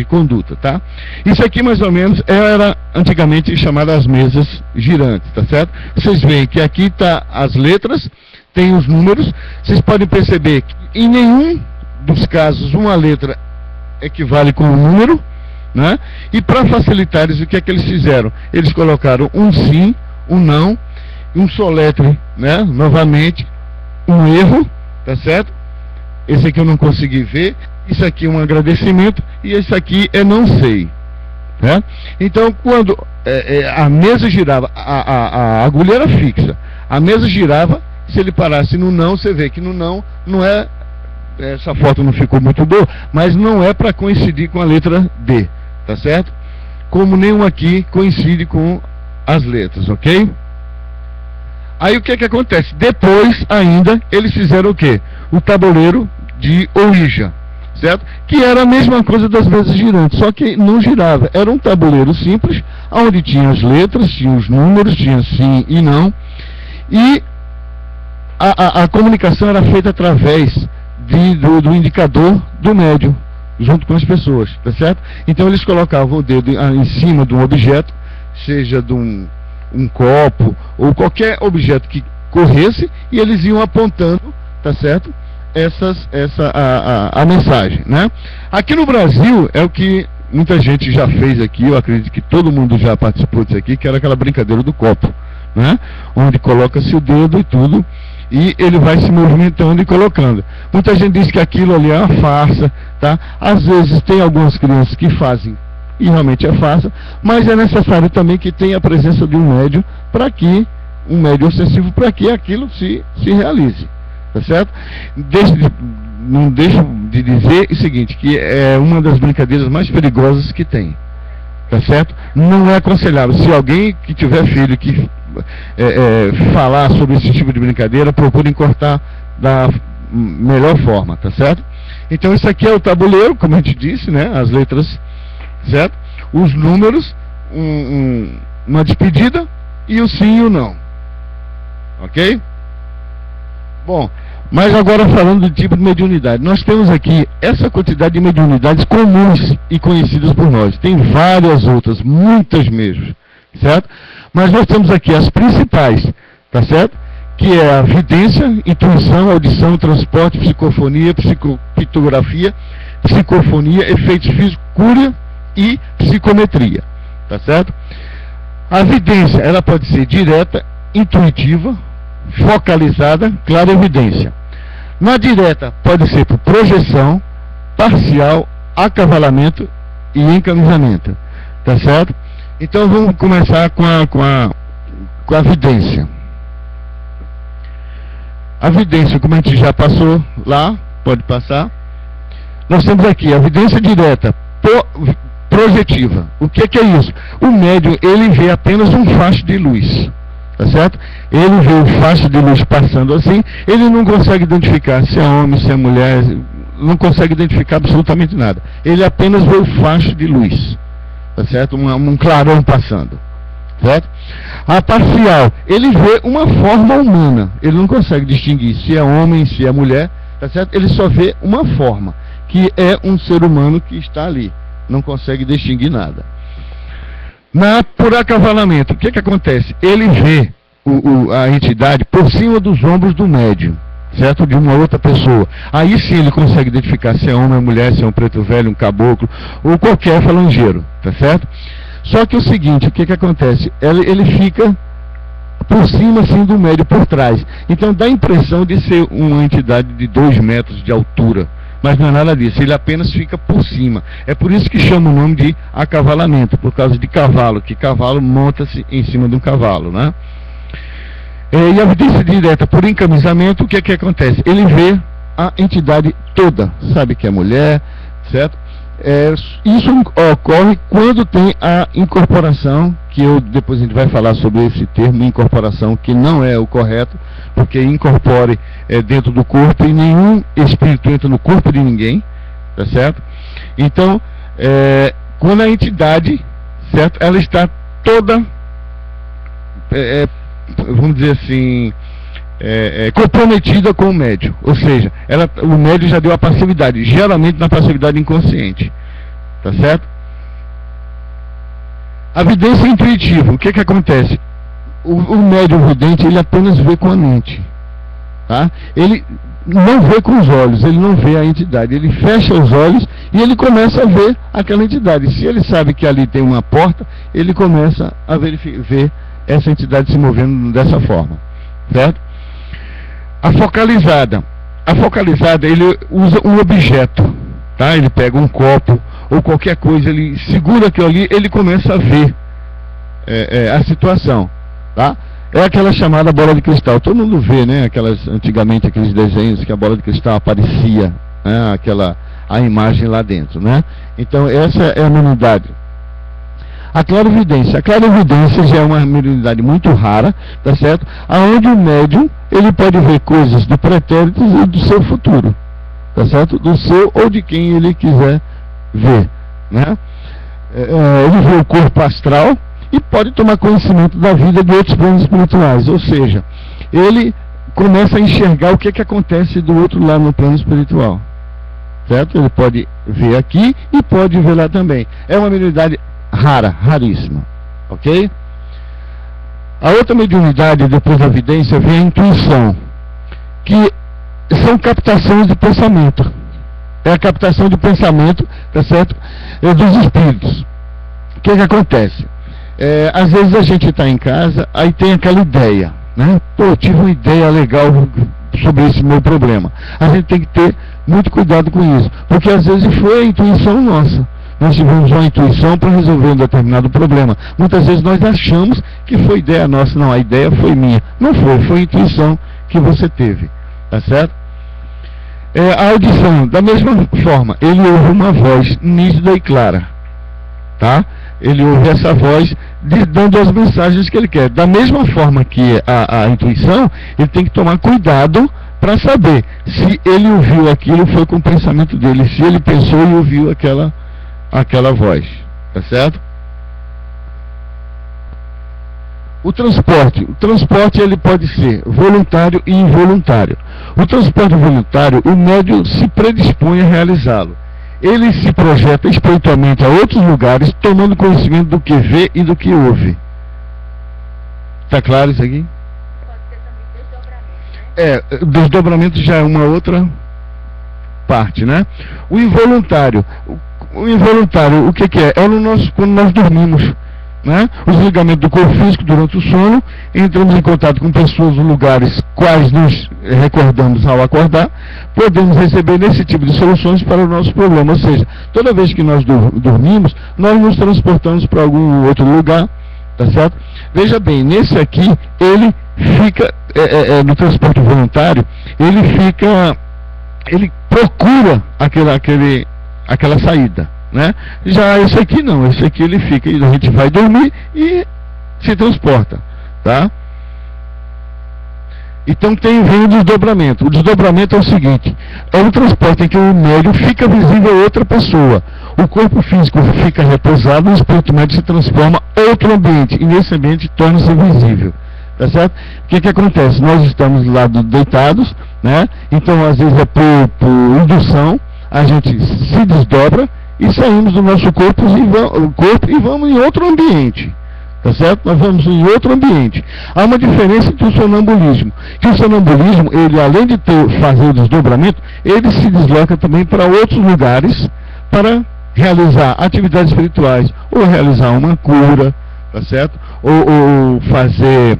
conduta, tá? Isso aqui mais ou menos era antigamente chamada as mesas girantes, tá certo? Vocês veem que aqui tá as letras, tem os números. Vocês podem perceber que em nenhum dos casos uma letra equivale com um número, né? E para facilitar isso, o que é que eles fizeram? Eles colocaram um sim, um não um soletre, né? Novamente, um erro, tá certo? Esse aqui eu não consegui ver, isso aqui é um agradecimento, e esse aqui é não sei, né? Então, quando a mesa girava, a agulha era fixa, a mesa girava, se ele parasse no não, você vê que no não é, essa foto não ficou muito boa, mas não é para coincidir com a letra D, tá certo? Como nenhum aqui coincide com as letras, ok? Aí o que que acontece? Depois ainda eles fizeram o quê? O tabuleiro de Ouija, certo? Que era a mesma coisa das mesas girantes, só que não girava. Era um tabuleiro simples, onde tinha as letras, tinha os números, tinha sim e não. E a comunicação era feita através do indicador do médium, junto com as pessoas, tá certo? Então eles colocavam o dedo em cima de um objeto, seja de um copo, ou qualquer objeto que corresse, e eles iam apontando, tá certo? A mensagem, né? Aqui no Brasil é o que muita gente já fez aqui, eu acredito que todo mundo já participou disso aqui, que era aquela brincadeira do copo, né? Onde coloca-se o dedo e tudo, e ele vai se movimentando e colocando. Muita gente diz que aquilo ali é uma farsa, tá? Às vezes tem algumas crianças que fazem, e realmente é farsa, mas é necessário também que tenha a presença de um médium, um médium obsessivo, para que aquilo se realize, tá certo? Não deixo de dizer o seguinte, que é uma das brincadeiras mais perigosas que tem, tá certo? Não é aconselhável. Se alguém que tiver filho que falar sobre esse tipo de brincadeira, procurem cortar da melhor forma, tá certo? Então isso aqui é o tabuleiro, como a gente disse, né? As letras, certo? Os números, uma despedida e o sim e o não, ok? Bom, mas agora falando do tipo de mediunidade, nós temos aqui essa quantidade de mediunidades comuns e conhecidas por nós. Tem várias outras, muitas mesmo, certo? Mas nós temos aqui as principais, tá certo? Que é a vidência, intuição, audição, transporte, psicofonia, psicopictografia, psicofonia, efeitos físicos, cura e psicometria, tá certo? A vidência, ela pode ser direta, intuitiva, focalizada, clarividência. Na direta, pode ser por projeção, parcial, acavalamento e encaminhamento, tá certo? Então vamos começar com a vidência. A vidência, como a gente já passou lá, pode passar. Nós temos aqui a vidência direta, projetiva. O que é isso? O médium, ele vê apenas um facho de luz, tá certo? Ele vê o facho de luz passando assim, ele não consegue identificar se é homem, se é mulher, não consegue identificar absolutamente nada. Ele apenas vê o facho de luz, tá certo? Um clarão passando, certo? A parcial, ele vê uma forma humana, ele não consegue distinguir se é homem, se é mulher, tá certo? Ele só vê uma forma, que é um ser humano que está ali, não consegue distinguir nada. Por acavalamento, o que acontece? Ele vê a entidade por cima dos ombros do médium, certo? De uma outra pessoa. Aí sim ele consegue identificar se é homem ou mulher, se é um preto velho, um caboclo, ou qualquer falangeiro, tá certo? Só que o seguinte, o que acontece? Ele fica por cima assim do médium, por trás. Então dá a impressão de ser uma entidade de 2 metros de altura. Mas não é nada disso, ele apenas fica por cima. É por isso que chama o nome de acavalamento, por causa de cavalo, que cavalo monta-se em cima de um cavalo, né? E a vidência direta por encamisamento, o que acontece? Ele vê a entidade toda, sabe que é mulher, certo? Isso ocorre quando tem a incorporação, que depois a gente vai falar sobre esse termo, incorporação, que não é o correto, porque incorpore dentro do corpo e nenhum espírito entra no corpo de ninguém, tá certo? Então, quando a entidade, certo, ela está toda, vamos dizer assim, comprometida com o médium, ou seja, o médium já deu a passividade, geralmente na passividade inconsciente, tá certo? A vidência intuitiva, o que acontece? O médium vidente, ele apenas vê com a mente, tá? Ele não vê com os olhos, ele não vê a entidade, ele fecha os olhos e ele começa a ver aquela entidade. Se ele sabe que ali tem uma porta, ele começa a ver essa entidade se movendo dessa forma, certo? A focalizada, ele usa um objeto, tá? Ele pega um copo ou qualquer coisa, ele segura aquilo ali, ele começa a ver a situação, tá? É aquela chamada bola de cristal. Todo mundo vê, né? Antigamente aqueles desenhos que a bola de cristal aparecia, né? A imagem lá dentro, né? Então essa é a mediunidade. A clarividência já é uma mediunidade muito rara, tá certo? Aonde o médium, ele pode ver coisas do pretérito e do seu futuro, tá certo? Do seu ou de quem ele quiser ver, né? Ele vê o corpo astral e pode tomar conhecimento da vida de outros planos espirituais, ou seja, ele começa a enxergar o que acontece do outro lado no plano espiritual, certo? Ele pode ver aqui e pode ver lá também. É uma mediunidade rara, raríssima, ok? A outra mediunidade, depois da evidência, vem a intuição, que são captações de pensamento. É a captação de pensamento, tá certo? Dos espíritos. O que acontece? Às vezes a gente está em casa, aí tem aquela ideia, né? Pô, tive uma ideia legal sobre esse meu problema. A gente tem que ter muito cuidado com isso, porque às vezes foi a intuição nossa. Nós tivemos uma intuição para resolver um determinado problema. Muitas vezes nós achamos que foi ideia nossa. Não, a ideia foi minha. Não foi a intuição que você teve, tá certo? A audição, da mesma forma, ele ouve uma voz nítida e clara, tá? Ele ouve essa voz dando as mensagens que ele quer. Da mesma forma que a intuição, ele tem que tomar cuidado para saber se ele ouviu aquilo, foi com o pensamento dele, se ele pensou e ouviu aquela voz, tá certo? O transporte ele pode ser voluntário e involuntário. O transporte voluntário, o médium se predispõe a realizá-lo. Ele se projeta espiritualmente a outros lugares, tomando conhecimento do que vê e do que ouve. Está claro isso aqui? Pode ser também desdobramento, né? Desdobramento já é uma outra parte, né? O involuntário, o que é? Quando nós dormimos, né? Os ligamentos do corpo físico durante o sono, entramos em contato com pessoas ou lugares quais nos recordamos ao acordar, podemos receber nesse tipo de soluções para o nosso problema. Ou seja, toda vez que nós dormimos, nós nos transportamos para algum outro lugar, tá certo? Veja bem, nesse aqui, ele fica, no transporte voluntário, ele procura aquela saída, né? Já esse aqui não, esse aqui ele fica, e a gente vai dormir e se transporta, tá? Então vem o desdobramento. O desdobramento é o seguinte: é um transporte em que o médium fica visível a outra pessoa. O corpo físico fica repousado, o espírito médium se transforma em outro ambiente, e nesse ambiente torna-se visível. Tá certo? O que acontece? Nós estamos lá deitados, né? Então às vezes é por indução, a gente se desdobra e saímos do nosso corpo e vamos em outro ambiente. Tá certo? Nós vamos em outro ambiente. Há uma diferença entre o sonambulismo. Que o sonambulismo, ele além de fazer o desdobramento, ele se desloca também para outros lugares para realizar atividades espirituais, ou realizar uma cura, tá certo? Ou fazer,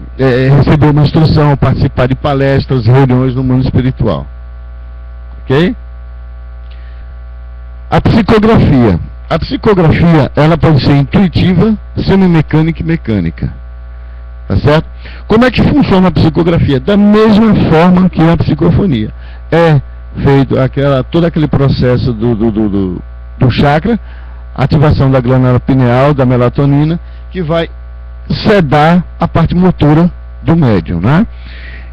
receber uma instrução, participar de palestras, reuniões no mundo espiritual. Ok? A psicografia. A psicografia, ela pode ser intuitiva, semimecânica e mecânica. Tá certo? Como é que funciona a psicografia? Da mesma forma que a psicofonia. É feito todo aquele processo do chakra, ativação da glândula pineal, da melatonina, que vai sedar a parte motora do médium, né?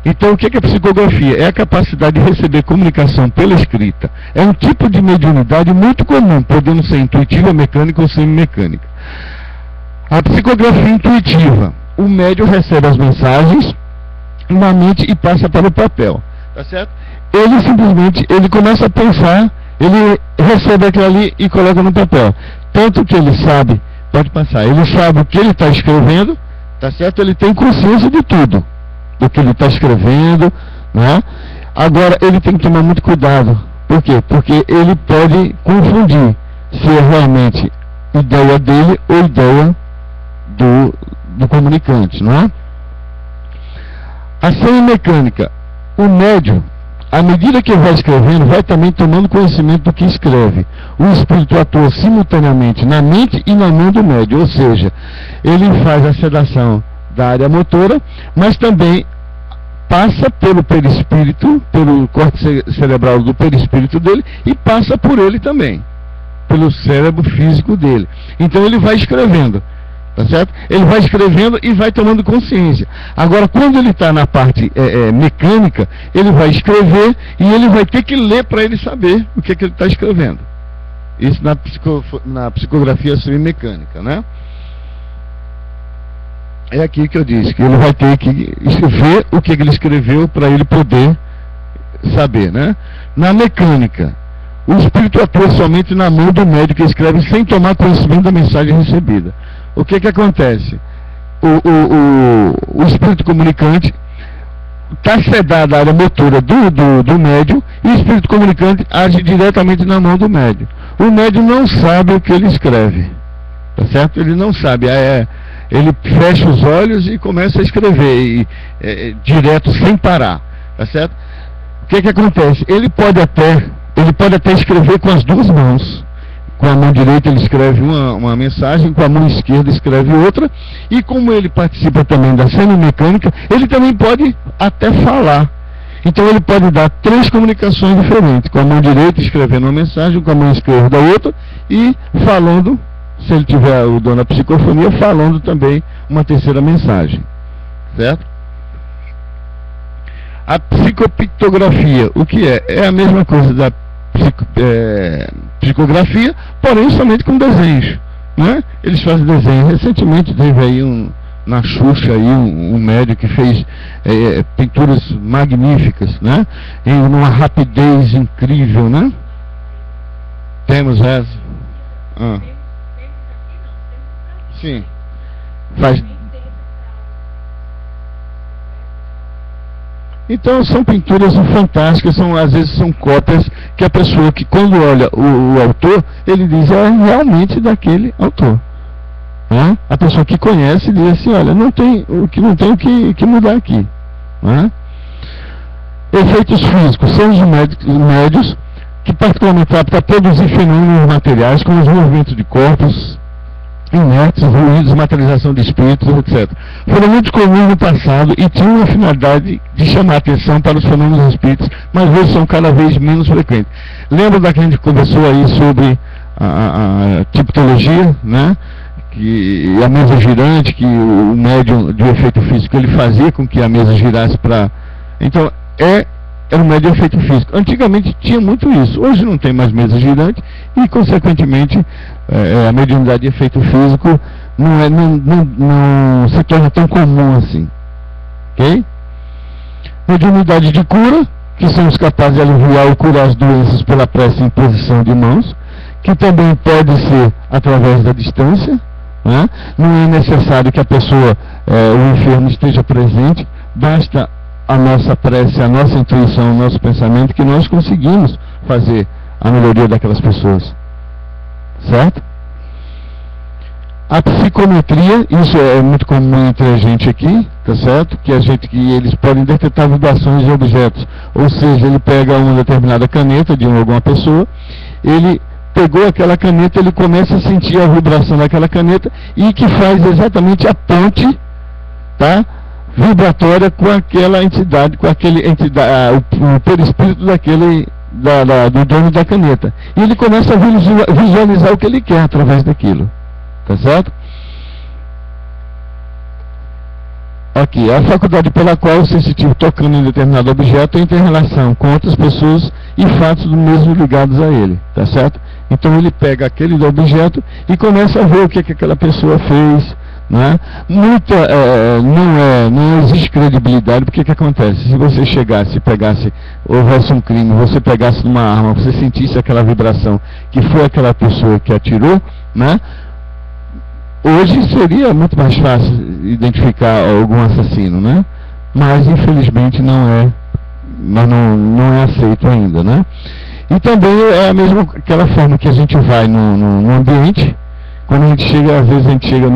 Então, o que é a psicografia? É a capacidade de receber comunicação pela escrita. É um tipo de mediunidade muito comum, podendo ser intuitiva, mecânica ou semimecânica. A psicografia intuitiva. O médium recebe as mensagens na mente e passa para o papel. Tá certo? Ele simplesmente, começa a pensar, ele recebe aquilo ali e coloca no papel. Tanto que ele sabe, pode passar, ele sabe o que ele está escrevendo, tá certo? Ele tem consciência de tudo, do que ele está escrevendo, né? Agora, ele tem que tomar muito cuidado. Por quê? Porque ele pode confundir se é realmente ideia dele ou ideia do comunicante, não é? A senha mecânica, o médium, à medida que vai escrevendo, vai também tomando conhecimento do que escreve. O espírito atua simultaneamente na mente e na mão do médium, ou seja, ele faz a sedação da área motora, mas também passa pelo perispírito, pelo corte cerebral do perispírito dele, e passa por ele também, pelo cérebro físico dele. Então ele vai escrevendo. Tá certo? Ele vai escrevendo e vai tomando consciência. Agora, quando ele está na parte mecânica, ele vai escrever e ele vai ter que ler para ele saber o que ele está escrevendo. Isso na psicografia semi-mecânica, né? É aqui que eu disse, que ele vai ter que escrever o que ele escreveu para ele poder saber, né? Na mecânica, o espírito atua somente na mão do médium que escreve sem tomar conhecimento da mensagem recebida. O que acontece? O espírito comunicante está sedado a área motora do médium, e o espírito comunicante age diretamente na mão do médium. O médium não sabe o que ele escreve, tá certo? Ele não sabe, ele fecha os olhos e começa a escrever, direto, sem parar, tá certo? O que acontece? Ele pode até escrever com as duas mãos. Com a mão direita ele escreve uma mensagem, com a mão esquerda escreve outra, e como ele participa também da semi-mecânica, ele também pode até falar. Então ele pode dar 3 comunicações diferentes, com a mão direita escrevendo uma mensagem, com a mão esquerda outra, e falando, se ele tiver o dom da psicofonia, falando também uma terceira mensagem. Certo? A psicopictografia, o que é? É a mesma coisa da psicografia, porém somente com desenhos, né? Eles fazem desenho. Recentemente teve aí na Xuxa aí um médium que fez pinturas magníficas, né? Em uma rapidez incrível, né? Temos essa. Sim. Faz. Então são pinturas fantásticas, às vezes são cópias que a pessoa que quando olha o autor, ele diz, é realmente daquele autor. Né? A pessoa que conhece diz assim, olha, não tem o que mudar aqui. Né? Efeitos físicos, são os médios que particularmente para produzir fenômenos materiais, como os movimentos de corpos, inertes, ruídos, materialização de espíritos, etc. Foram muito comuns no passado e tinham a finalidade de chamar a atenção para os fenômenos espíritos, mas hoje são cada vez menos frequentes. Lembra da que a gente conversou aí sobre a tipologia, né? Que a mesa girante, que o médium de efeito físico ele fazia com que a mesa girasse para... Então, era um médium de efeito físico. Antigamente tinha muito isso. Hoje não tem mais mesa girante e, consequentemente, a mediunidade de efeito físico não se torna tão comum assim. Ok? Mediunidade de cura, que são os capazes de aliviar ou curar as doenças pela prece e imposição de mãos, que também pode ser através da distância, né? Não é necessário que a pessoa, o enfermo, esteja presente, basta a nossa prece, a nossa intuição, o nosso pensamento, que nós conseguimos fazer a melhoria daquelas pessoas. Certo? A psicometria, isso é muito comum entre a gente aqui, tá certo? Que eles podem detectar vibrações de objetos. Ou seja, ele pega uma determinada caneta de alguma pessoa, ele pegou aquela caneta, ele começa a sentir a vibração daquela caneta e que faz exatamente a ponte, tá? Vibratória com aquela entidade, com o perispírito do dono da caneta. E ele começa a visualizar o que ele quer através daquilo. Tá certo? Aqui, a faculdade pela qual o sensitivo tocando em determinado objeto entra em relação com outras pessoas e fatos do mesmo ligados a ele. Tá certo? Então ele pega aquele objeto e começa a ver o que aquela pessoa fez. Né? Não existe credibilidade, porque que acontece? Se você chegasse, houvesse um crime, você pegasse numa arma, você sentisse aquela vibração que foi aquela pessoa que atirou, né? Hoje seria muito mais fácil identificar algum assassino, né? Mas infelizmente não é aceito ainda, né? E também é a mesma aquela forma que a gente vai no ambiente, quando a gente chega, às vezes a gente chega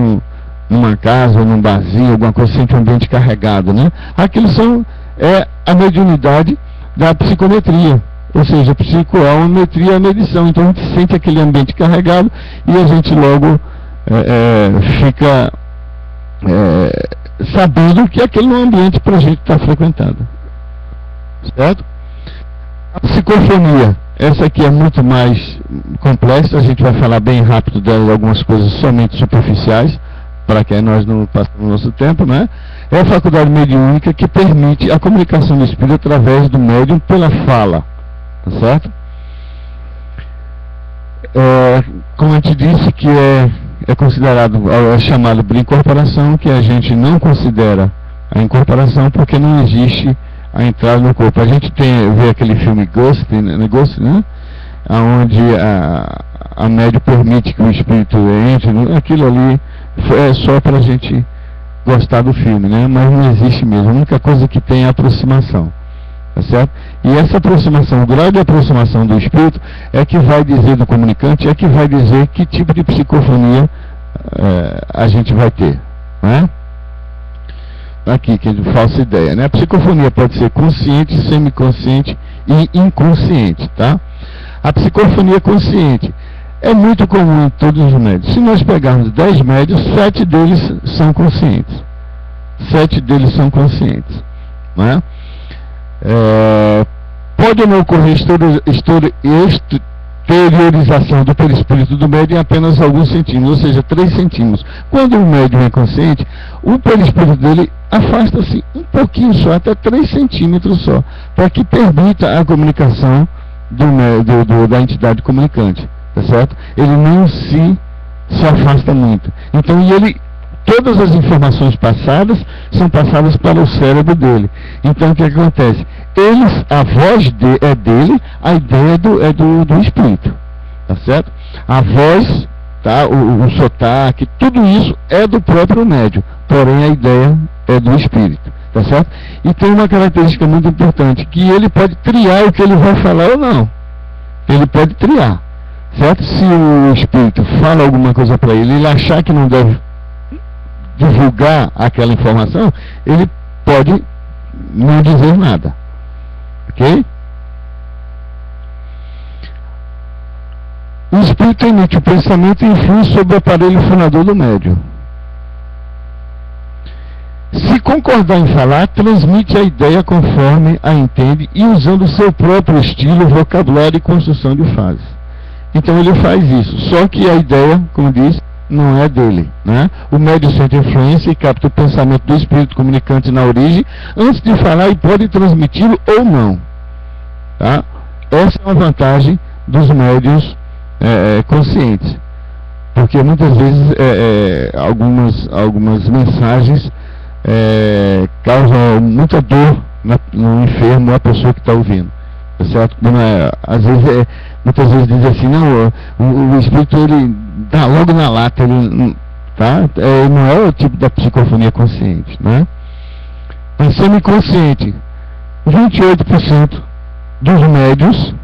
numa casa ou num barzinho, alguma coisa, sente um ambiente carregado, né? Aquilo é a mediunidade da psicometria, ou seja, psicometria é a medição. Então a gente sente aquele ambiente carregado e a gente logo fica sabendo que aquele não é um ambiente para a gente estar frequentando, certo? A psicofonia, essa aqui é muito mais complexa, a gente vai falar bem rápido dela, algumas coisas somente superficiais, para que nós não passemos o nosso tempo, né? É a faculdade mediúnica que permite a comunicação do espírito através do médium pela fala, tá certo? Como a gente disse, que é considerado, é chamado de incorporação, que a gente não considera a incorporação porque não existe a entrada no corpo. A gente vê aquele filme Ghost, né? Onde a médium permite que o espírito entre, aquilo ali é só para a gente gostar do filme, né? Mas não existe mesmo. A única coisa que tem é a aproximação, tá certo? E essa aproximação, o grau de aproximação do espírito é que vai dizer do comunicante, é que vai dizer que tipo de psicofonia a gente vai ter, né? Aqui, que é falsa ideia, né? A psicofonia pode ser consciente, semiconsciente e inconsciente, tá? A psicofonia consciente é muito comum em todos os médios. Se nós pegarmos 10 médios, 7 deles são conscientes. 7 deles são conscientes, né? Pode não ocorrer exteriorização do perispírito do médium em apenas alguns centímetros, ou seja, 3 centímetros. Quando o médium é consciente, o perispírito dele afasta-se um pouquinho só, até 3 centímetros só, para que permita a comunicação da entidade comunicante, tá certo? Ele não se afasta muito. Então, todas as informações passadas são passadas para o cérebro dele. Então o que acontece? A voz é dele, a ideia é do espírito, tá certo? A voz, tá? O sotaque, tudo isso é do próprio médium, porém a ideia é do espírito, tá certo? E tem uma característica muito importante, que ele pode triar o que ele vai falar ou não. Ele pode triar, certo? Se o espírito fala alguma coisa para ele achar que não deve divulgar aquela informação, ele pode não dizer nada, ok? O espírito emite o pensamento e influi sobre o aparelho fonador do médium. Se concordar em falar, transmite a ideia conforme a entende e usando o seu próprio estilo, vocabulário e construção de frases. Então ele faz isso, só que a ideia, como disse, não é dele, né? O médium sente influência e capta o pensamento do espírito comunicante na origem antes de falar e pode transmiti-lo ou não, tá? Essa é uma vantagem dos médiuns conscientes, porque muitas vezes algumas mensagens causam muita dor no enfermo, a pessoa que está ouvindo, tá certo? Às vezes, muitas vezes diz assim, não, o espírito ele dá logo na lata, ele, tá? Não é o tipo da psicofonia consciente, né? A semiconsciente, 28% dos médios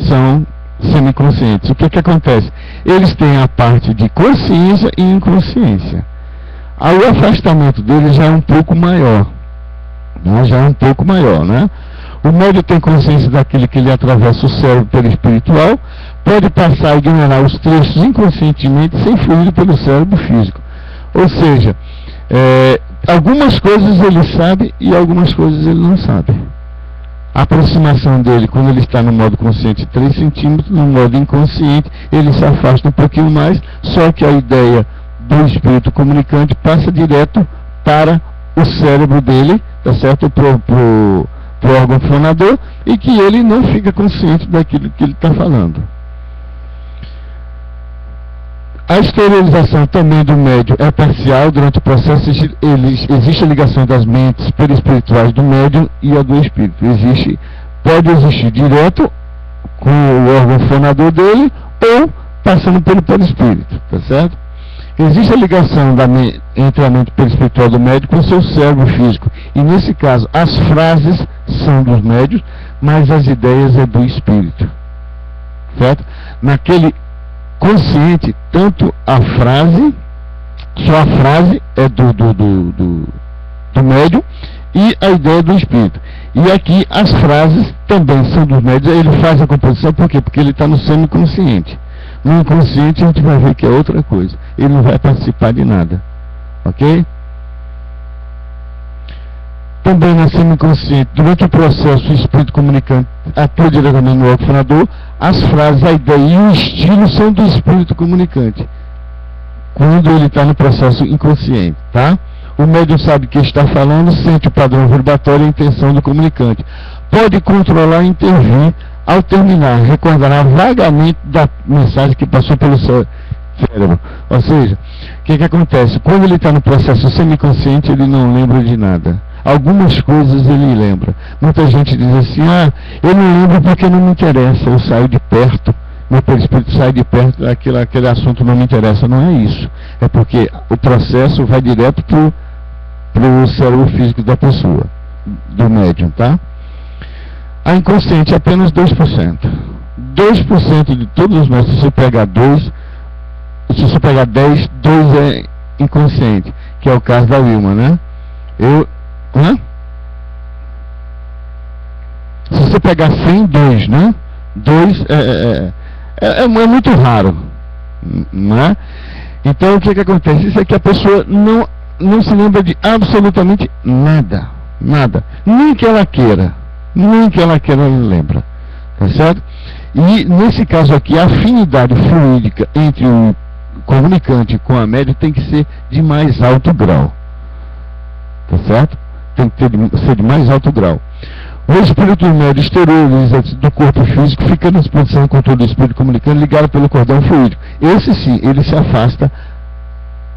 são semiconscientes. O que acontece? Eles têm a parte de consciência e inconsciência. Aí o afastamento deles já é um pouco maior, né? O médium tem consciência daquilo que lhe atravessa o cérebro perispiritual, pode passar a ignorar os trechos inconscientemente sem fluir pelo cérebro físico. Ou seja, algumas coisas ele sabe e algumas coisas ele não sabe. A aproximação dele, quando ele está no modo consciente, 3 centímetros, no modo inconsciente, ele se afasta um pouquinho mais, só que a ideia do espírito comunicante passa direto para o cérebro dele, tá certo? Pro órgão fonador, e que ele não fica consciente daquilo que ele está falando. A exteriorização também do médium é parcial. Durante o processo existe a ligação das mentes perispirituais do médium e a do espírito. Pode existir direto com o órgão fonador dele ou passando pelo perispírito, tá certo? Existe a ligação entre a mente perispiritual do médium com o seu cérebro físico. E nesse caso, as frases são dos médios, mas as ideias é do espírito, certo? Naquele consciente, tanto a frase Só a frase é do médium e a ideia do espírito. E aqui as frases também são dos médios. Ele faz a composição, por quê? Porque ele está no semiconsciente. No inconsciente a gente vai ver que é outra coisa. Ele não vai participar de nada. Ok? Também na semiconsciente, durante o processo, o espírito comunicante atua diretamente no órgão fonador. As frases, a ideia e o estilo são do espírito comunicante, quando ele está no processo inconsciente, tá? O médium sabe que está falando, sente o padrão vibratório e a intenção do comunicante. Pode controlar e intervir ao terminar, recordará vagamente da mensagem que passou pelo cérebro. Ou seja, o que acontece? Quando ele está no processo semiconsciente, ele não lembra de nada. Algumas coisas ele lembra. Muita gente diz assim, eu não lembro porque não me interessa, eu saio de perto, meu perispírito sai de perto, aquele assunto não me interessa. Não é isso. É porque o processo vai direto para o cérebro físico da pessoa, do médium, tá? A inconsciente é apenas 2%. 2% de todos os médiums, se você pegar 2, se você pegar 10, 2 é inconsciente, que é o caso da Wilma, né? Se você pegar 100, 2, né? 2 é muito raro, né? Então o que acontece? Isso é que a pessoa não se lembra de absolutamente nada, nem que ela queira ela lembra, tá certo? E nesse caso aqui, a afinidade fluídica entre o comunicante com a médium tem que ser de mais alto grau, tá certo? Tem que ser de mais alto grau. O espírito do médium exteriorizado do corpo físico fica na disposição com todo o espírito comunicando ligado pelo cordão fluídico. Esse sim, ele se afasta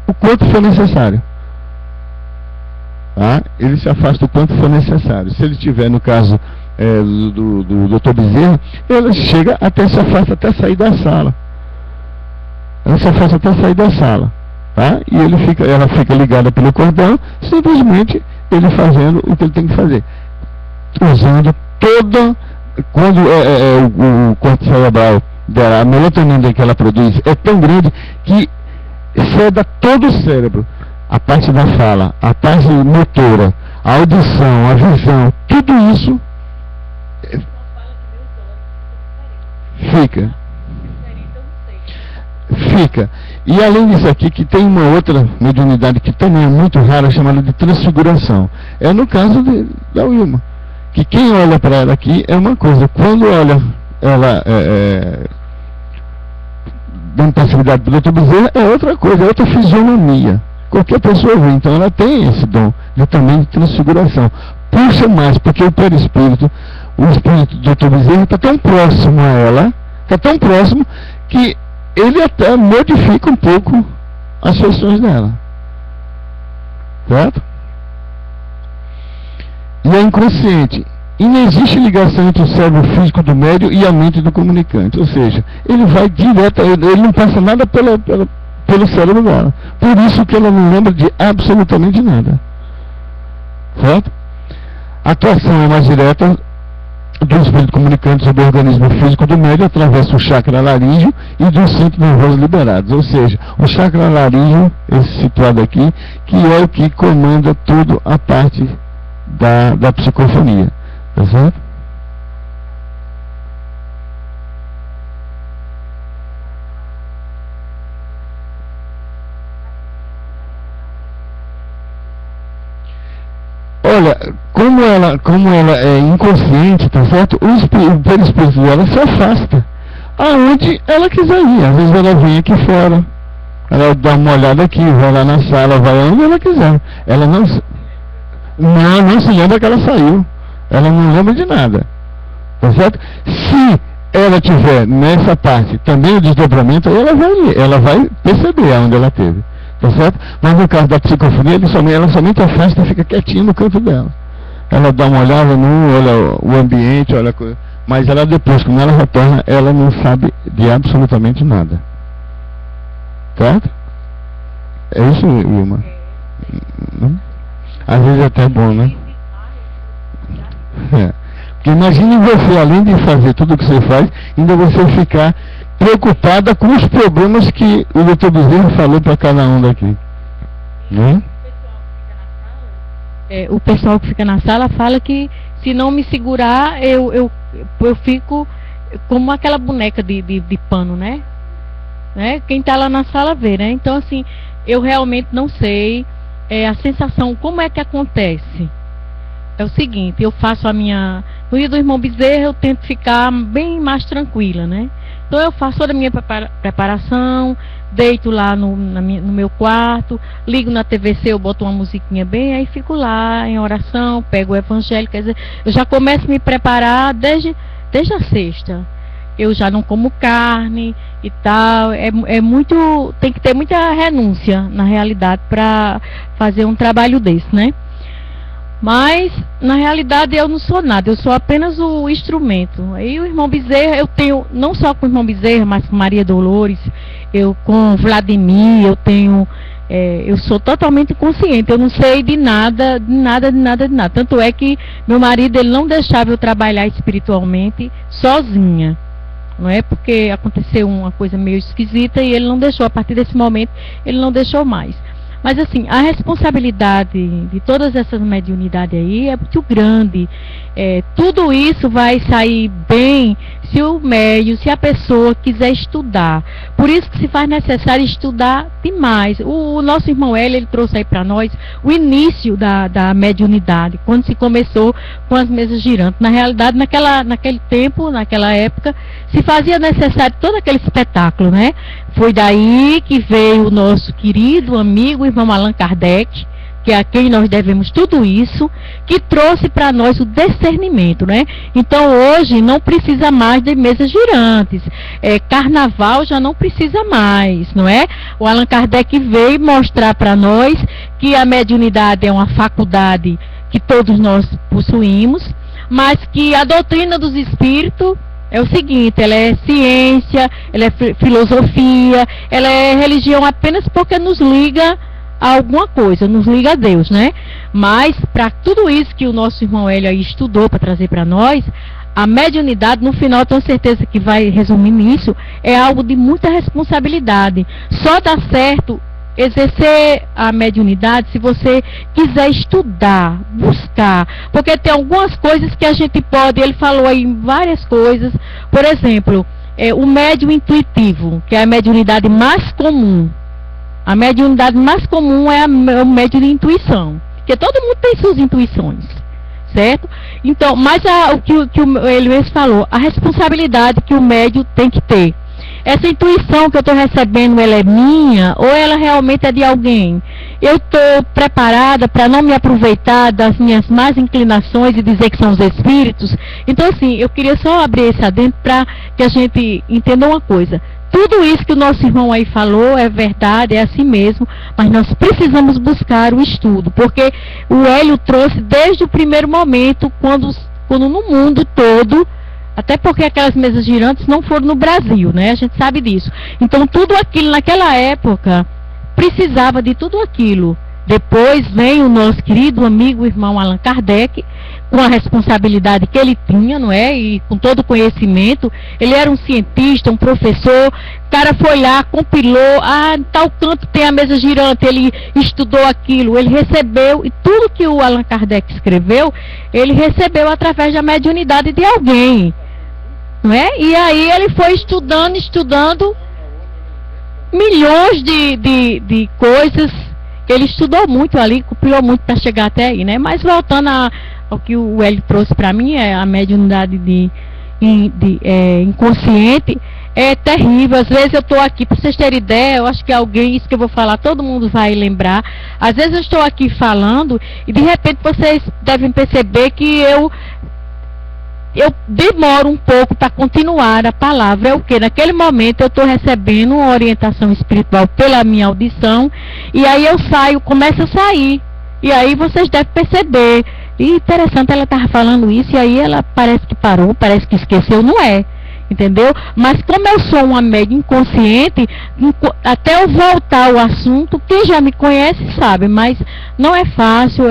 o quanto for necessário. Tá? Ele se afasta o quanto for necessário. Se ele estiver no caso do Dr. Bezerra, ele chega até se afasta até sair da sala. Ela se afasta até sair da sala. Tá? E ela fica ligada pelo cordão, simplesmente ele fazendo o que ele tem que fazer. Usando quando o corpo cerebral dela, a melatonina que ela produz é tão grande que ceda todo o cérebro, a parte da fala, a parte motora, a audição, a visão, tudo isso fica. E além disso aqui, que tem uma outra mediunidade que também é muito rara, chamada de transfiguração. É no caso da Wilma, que quem olha para ela aqui é uma coisa, quando olha ela dando passividade do Dr. Bezerra, é outra coisa, é outra fisionomia. Qualquer pessoa vê, então ela tem esse dom também de transfiguração. Puxa mais, porque o perispírito, o espírito do Dr. Bezerra está tão próximo a ela, está tão próximo que ele até modifica um pouco as feições dela. Certo? E é inconsciente. E não existe ligação entre o cérebro físico do médium e a mente do comunicante. Ou seja, ele vai direto, ele não passa nada pelo cérebro dela. Por isso que ela não lembra de absolutamente nada. Certo? A atuação é mais direta do espírito comunicante sobre o organismo físico do médium através do chakra laríngeo e dos centros nervosos liberados. Ou seja, o chakra laríngeo, esse situado aqui, que é o que comanda toda a parte da psicofonia. Tá certo? Olha, como ela é inconsciente, tá certo? O perispírito dela se afasta aonde ela quiser ir. Às vezes ela vem aqui fora, ela dá uma olhada aqui, vai lá na sala, vai onde ela quiser. Ela não se lembra que ela saiu. Ela não lembra de nada. Tá certo? Se ela tiver nessa parte também o desdobramento, aí ela vai perceber aonde ela teve. Tá certo? Mas no caso da psicofonia, ela somente afasta e fica quietinha no canto dela. Ela dá uma olhada, olha o ambiente, olha a coisa. Mas ela depois, quando ela retorna, ela não sabe de absolutamente nada. Certo? É isso, Wilma? Às vezes até é bom, né? Porque imagine você, além de fazer tudo o que você faz, ainda você ficar preocupada com os problemas que o Dr. Bezerra falou para cada um daqui. O pessoal que fica na sala fala que se não me segurar, eu fico como aquela boneca de pano, né? Quem está lá na sala vê, né? Então, assim, eu realmente não sei a sensação, como é que acontece. É o seguinte, eu faço no dia do irmão Bezerra, eu tento ficar bem mais tranquila, né? Então eu faço toda a minha preparação, deito lá no meu quarto, ligo na TVC, eu boto uma musiquinha bem, aí fico lá em oração, pego o evangelho, quer dizer, eu já começo a me preparar desde a sexta. Eu já não como carne e tal, tem que ter muita renúncia, na realidade, para fazer um trabalho desse, né? Mas, na realidade, eu não sou nada, eu sou apenas o instrumento. Aí o irmão Bezerra, eu tenho, não só com o irmão Bezerra, mas com Maria Dolores, com Vladimir, eu sou totalmente consciente, eu não sei de nada. Tanto é que meu marido, ele não deixava eu trabalhar espiritualmente sozinha. Não é porque aconteceu uma coisa meio esquisita e ele não deixou, a partir desse momento, ele não deixou mais. Mas assim, a responsabilidade de todas essas mediunidades aí é muito grande. Tudo isso vai sair bem se a pessoa quiser estudar. Por isso que se faz necessário estudar demais. O nosso irmão Hélio, ele trouxe aí para nós o início da mediunidade, quando se começou com as mesas girantes. Na realidade, naquele tempo, naquela época, se fazia necessário todo aquele espetáculo, né? Foi daí que veio o nosso querido amigo, o irmão Allan Kardec, que é a quem nós devemos tudo isso, que trouxe para nós o discernimento, né? Então hoje não precisa mais de mesas girantes, carnaval já não precisa mais, não é? O Allan Kardec veio mostrar para nós que a mediunidade é uma faculdade que todos nós possuímos, mas que a doutrina dos espíritos é o seguinte, ela é ciência, ela é filosofia, ela é religião apenas porque nos liga a alguma coisa, nos liga a Deus, né? Mas, para tudo isso que o nosso irmão Hélio aí estudou para trazer para nós, a mediunidade, no final, tenho certeza que vai resumir nisso, é algo de muita responsabilidade. Só dá certo exercer a mediunidade se você quiser estudar, buscar, porque tem algumas coisas que a gente pode, ele falou aí várias coisas, por exemplo, o médium intuitivo, que é a mediunidade mais comum. A mediunidade mais comum é o médium de intuição, porque todo mundo tem suas intuições, certo? Então, mas o que o Elias falou, a responsabilidade que o médium tem que ter. Essa intuição que eu estou recebendo, ela é minha ou ela realmente é de alguém? Eu estou preparada para não me aproveitar das minhas más inclinações e dizer que são os espíritos? Então, assim, eu queria só abrir esse adentro para que a gente entenda uma coisa. Tudo isso que o nosso irmão aí falou é verdade, é assim mesmo, mas nós precisamos buscar o estudo, porque o Hélio trouxe desde o primeiro momento, quando no mundo todo, até porque aquelas mesas girantes não foram no Brasil, né? A gente sabe disso. Então, tudo aquilo naquela época precisava de tudo aquilo. Depois vem o nosso querido amigo, o irmão Allan Kardec, com a responsabilidade que ele tinha, não é? E com todo o conhecimento, ele era um cientista, um professor, o cara foi lá, compilou, em tal canto tem a mesa girante, ele estudou aquilo, ele recebeu, e tudo que o Allan Kardec escreveu, ele recebeu através da mediunidade de alguém, não é? E aí ele foi estudando milhões de coisas. Ele estudou muito ali, compilou muito para chegar até aí, né? Mas voltando ao que o Hélio trouxe para mim, a mediunidade inconsciente, é terrível. Às vezes eu estou aqui, para vocês terem ideia, eu acho que alguém, isso que eu vou falar, todo mundo vai lembrar. Às vezes eu estou aqui falando e de repente vocês devem perceber que eu demoro um pouco para continuar a palavra. É o que? Naquele momento eu estou recebendo uma orientação espiritual pela minha audição, e aí eu saio, começo a sair. E aí vocês devem perceber. E interessante, ela estava falando isso, e aí ela parece que parou, parece que esqueceu, não é. Entendeu? Mas como eu sou uma média inconsciente, até eu voltar ao assunto, quem já me conhece sabe, mas não é fácil,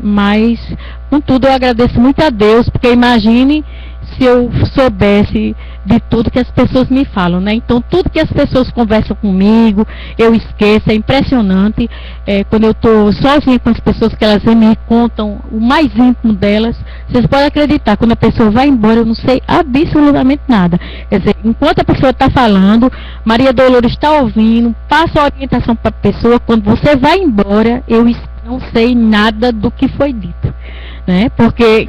mas contudo eu agradeço muito a Deus, porque imagine se eu soubesse de tudo que as pessoas me falam, né? Então, tudo que as pessoas conversam comigo, eu esqueço, é impressionante. Quando eu estou sozinha com as pessoas, que elas me contam o mais íntimo delas, vocês podem acreditar, quando a pessoa vai embora, eu não sei absolutamente nada. Quer dizer, enquanto a pessoa está falando, Maria Dolores está ouvindo, passa a orientação para a pessoa, quando você vai embora, eu não sei nada do que foi dito, né? Porque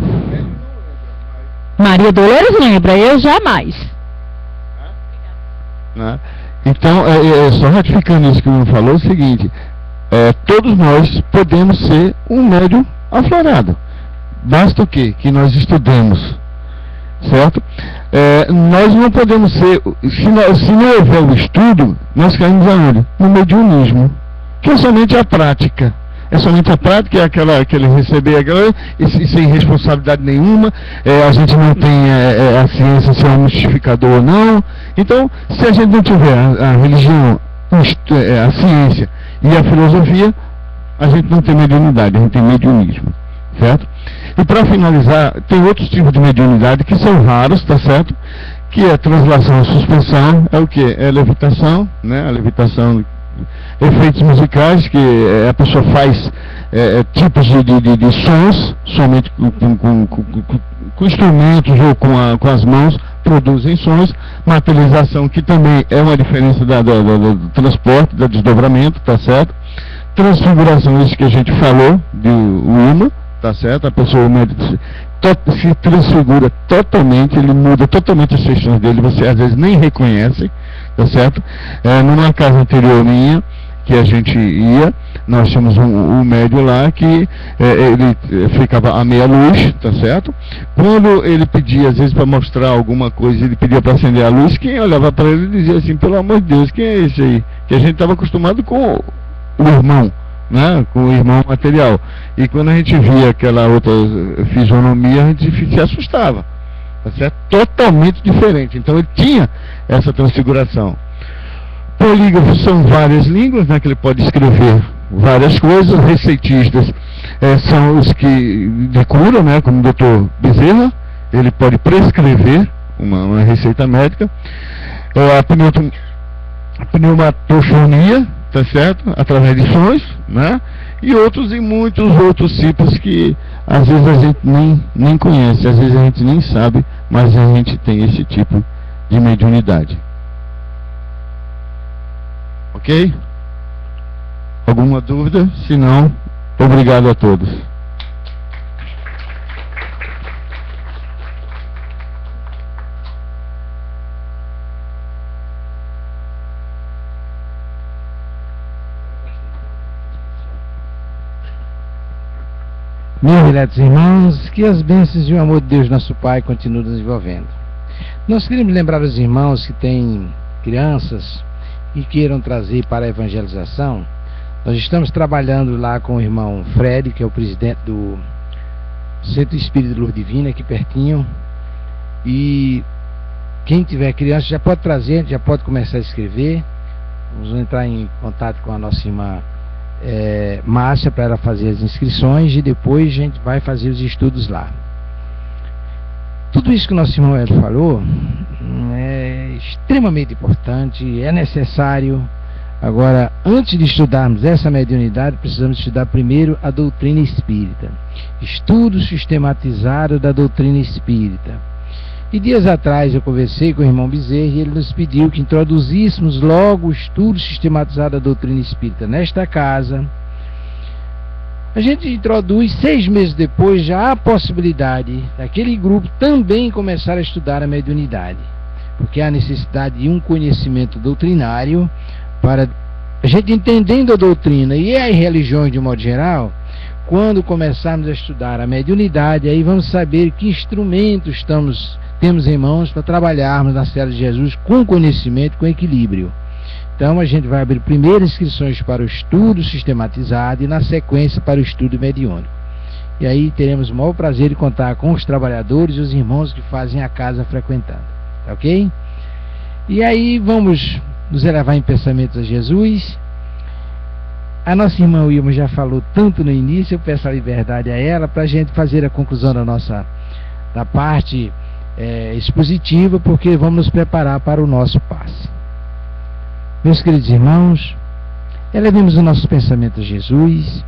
Maria Dolores lembra, eu jamais. Então, só ratificando isso que o Bruno falou, é o seguinte, todos nós podemos ser um médium aflorado. Basta o quê? Que nós estudemos, certo? Nós não podemos ser, se não houver o estudo, nós caímos aonde? No mediunismo, que é somente a prática. É somente a prática, é aquele receber aquela, e sem responsabilidade nenhuma, a gente não tem a ciência se é um mistificador ou não. Então, se a gente não tiver a religião, a ciência e a filosofia, a gente não tem mediunidade, a gente tem mediunismo, certo? E para finalizar, tem outros tipos de mediunidade que são raros, tá certo? Que é translação, suspensão, é o que? É levitação, né? A levitação, efeitos musicais, que a pessoa faz tipos de sons, somente com instrumentos ou com as mãos, produzem sons. Materialização, que também é uma diferença do transporte, do desdobramento, tá certo? Transfiguração, isso que a gente falou, de Uma, tá certo? A pessoa se transfigura totalmente, ele muda totalmente as feições dele, você às vezes nem reconhece, tá certo? Numa casa anterior minha, que a gente ia, nós tínhamos um médium lá que ele ficava à meia luz, tá certo? Quando ele pedia, às vezes, para mostrar alguma coisa, ele pedia para acender a luz, quem olhava para ele dizia assim, pelo amor de Deus, quem é esse aí? Que a gente estava acostumado com o irmão, né? Com o irmão material. E quando a gente via aquela outra fisionomia, a gente se assustava, tá certo? Totalmente diferente. Então ele tinha essa transfiguração. Polígrafo são várias línguas, né, que ele pode escrever várias coisas. Receitistas são os que de cura, né, como o Dr. Bezerra, ele pode prescrever uma receita médica. A pneumatofonia, tá certo? Através de sons, né? E muitos outros tipos que às vezes a gente nem conhece, às vezes a gente nem sabe, mas a gente tem esse tipo de mediunidade. Ok? Alguma dúvida? Se não, obrigado a todos. Meus diletos irmãos, que as bênçãos e o amor de Deus nosso Pai continuem nos envolvendo. Nós queremos lembrar os irmãos que têm crianças e queiram trazer para a evangelização. Nós estamos trabalhando lá com o irmão Fred, que é o presidente do Centro Espírita de Luz Divina, aqui pertinho. E quem tiver criança já pode trazer, já pode começar a escrever. Vamos entrar em contato com a nossa irmã Márcia para ela fazer as inscrições e depois a gente vai fazer os estudos lá. Tudo isso que o nosso irmão Hélio falou é extremamente importante, é necessário. Agora, antes de estudarmos essa mediunidade, precisamos estudar primeiro a doutrina espírita, estudo sistematizado da doutrina espírita. E dias atrás eu conversei com o irmão Bezerra e ele nos pediu que introduzíssemos logo o estudo sistematizado da doutrina espírita nesta casa. A gente introduz, 6 meses depois já há a possibilidade daquele grupo também começar a estudar a mediunidade, porque há necessidade de um conhecimento doutrinário para a gente entendendo a doutrina e as religiões de um modo geral. Quando começarmos a estudar a mediunidade, aí vamos saber que instrumentos temos em mãos para trabalharmos na Serra de Jesus com conhecimento, com equilíbrio. Então a gente vai abrir primeiro inscrições para o estudo sistematizado e na sequência para o estudo mediúnico. E aí teremos o maior prazer de contar com os trabalhadores e os irmãos que fazem a casa frequentando. Tá ok? E aí vamos nos elevar em pensamentos a Jesus. A nossa irmã Wilma já falou tanto no início, eu peço a liberdade a ela para a gente fazer a conclusão da parte expositiva, porque vamos nos preparar para o nosso passe. Meus queridos irmãos, elevemos o nosso pensamento a Jesus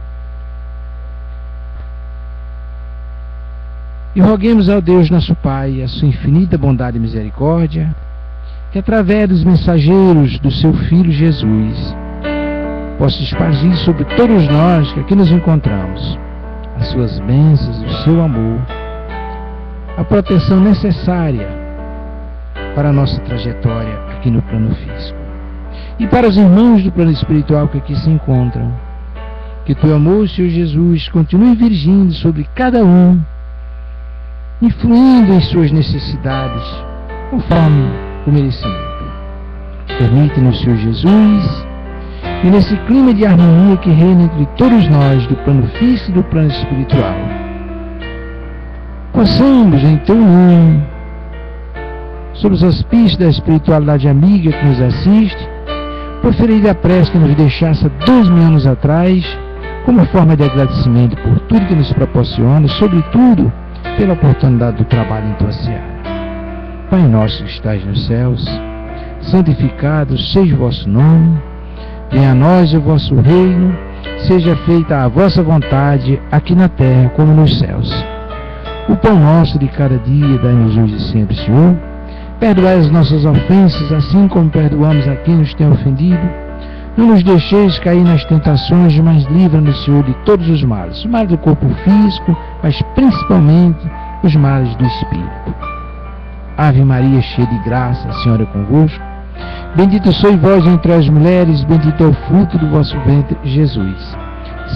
e roguemos ao Deus nosso Pai a sua infinita bondade e misericórdia, que através dos mensageiros do seu Filho Jesus possa espargir sobre todos nós que aqui nos encontramos as suas bênçãos, o seu amor, a proteção necessária para a nossa trajetória aqui no plano físico. E para os irmãos do plano espiritual que aqui se encontram, que teu amor, Senhor Jesus, continue virgindo sobre cada um, influindo em suas necessidades, conforme o merecimento. Permite-nos, Senhor Jesus, e nesse clima de harmonia que reina entre todos nós, do plano físico e do plano espiritual, possamos, em teu nome, sob os auspícios da espiritualidade amiga que nos assiste, proferir a prece que nos deixasse há 2000 anos atrás, como forma de agradecimento por tudo que nos proporciona, sobretudo pela oportunidade do trabalho em tua seara. Pai nosso que estás nos céus, santificado seja o vosso nome, venha a nós o vosso reino, seja feita a vossa vontade, aqui na terra como nos céus. O pão nosso de cada dia dai-nos hoje e sempre, Senhor. Perdoai as nossas ofensas, assim como perdoamos a quem nos tem ofendido. Não nos deixeis cair nas tentações, mas livra-nos, Senhor, de todos os males. Os males do corpo físico, mas principalmente os males do espírito. Ave Maria, cheia de graça, a Senhora é convosco. Bendita sois vós entre as mulheres, bendito é o fruto do vosso ventre, Jesus.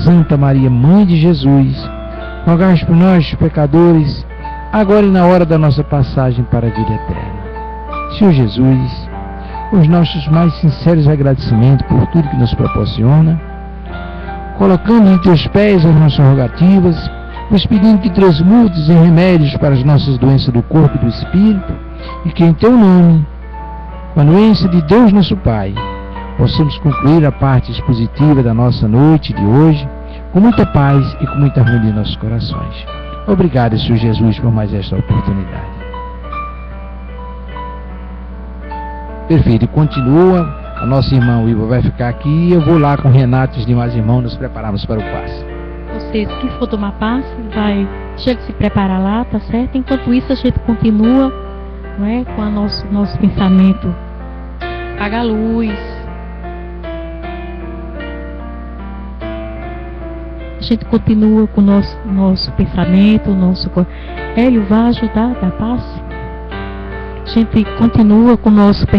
Santa Maria, Mãe de Jesus, rogai por nós, pecadores, agora e na hora da nossa passagem para a vida eterna. Senhor Jesus, os nossos mais sinceros agradecimentos por tudo que nos proporciona, colocando em teus pés as nossas rogativas, nos pedindo que transmutes em remédios para as nossas doenças do corpo e do espírito, e que em teu nome, com a anuência de Deus nosso Pai, possamos concluir a parte expositiva da nossa noite de hoje, com muita paz e com muita harmonia em nossos corações. Obrigado, Senhor Jesus, por mais esta oportunidade. Perfeito, e continua, a nossa irmã Iva vai ficar aqui e eu vou lá com o Renato e os demais irmãos nos prepararmos para o passe. Vocês que for tomar passe, deixa ele se preparar lá, tá certo? Enquanto isso a gente continua, não é, com o nosso pensamento, apaga a luz. A gente continua com o nosso pensamento, Hélio vai ajudar a dar passe. A gente continua com o nosso pensamento.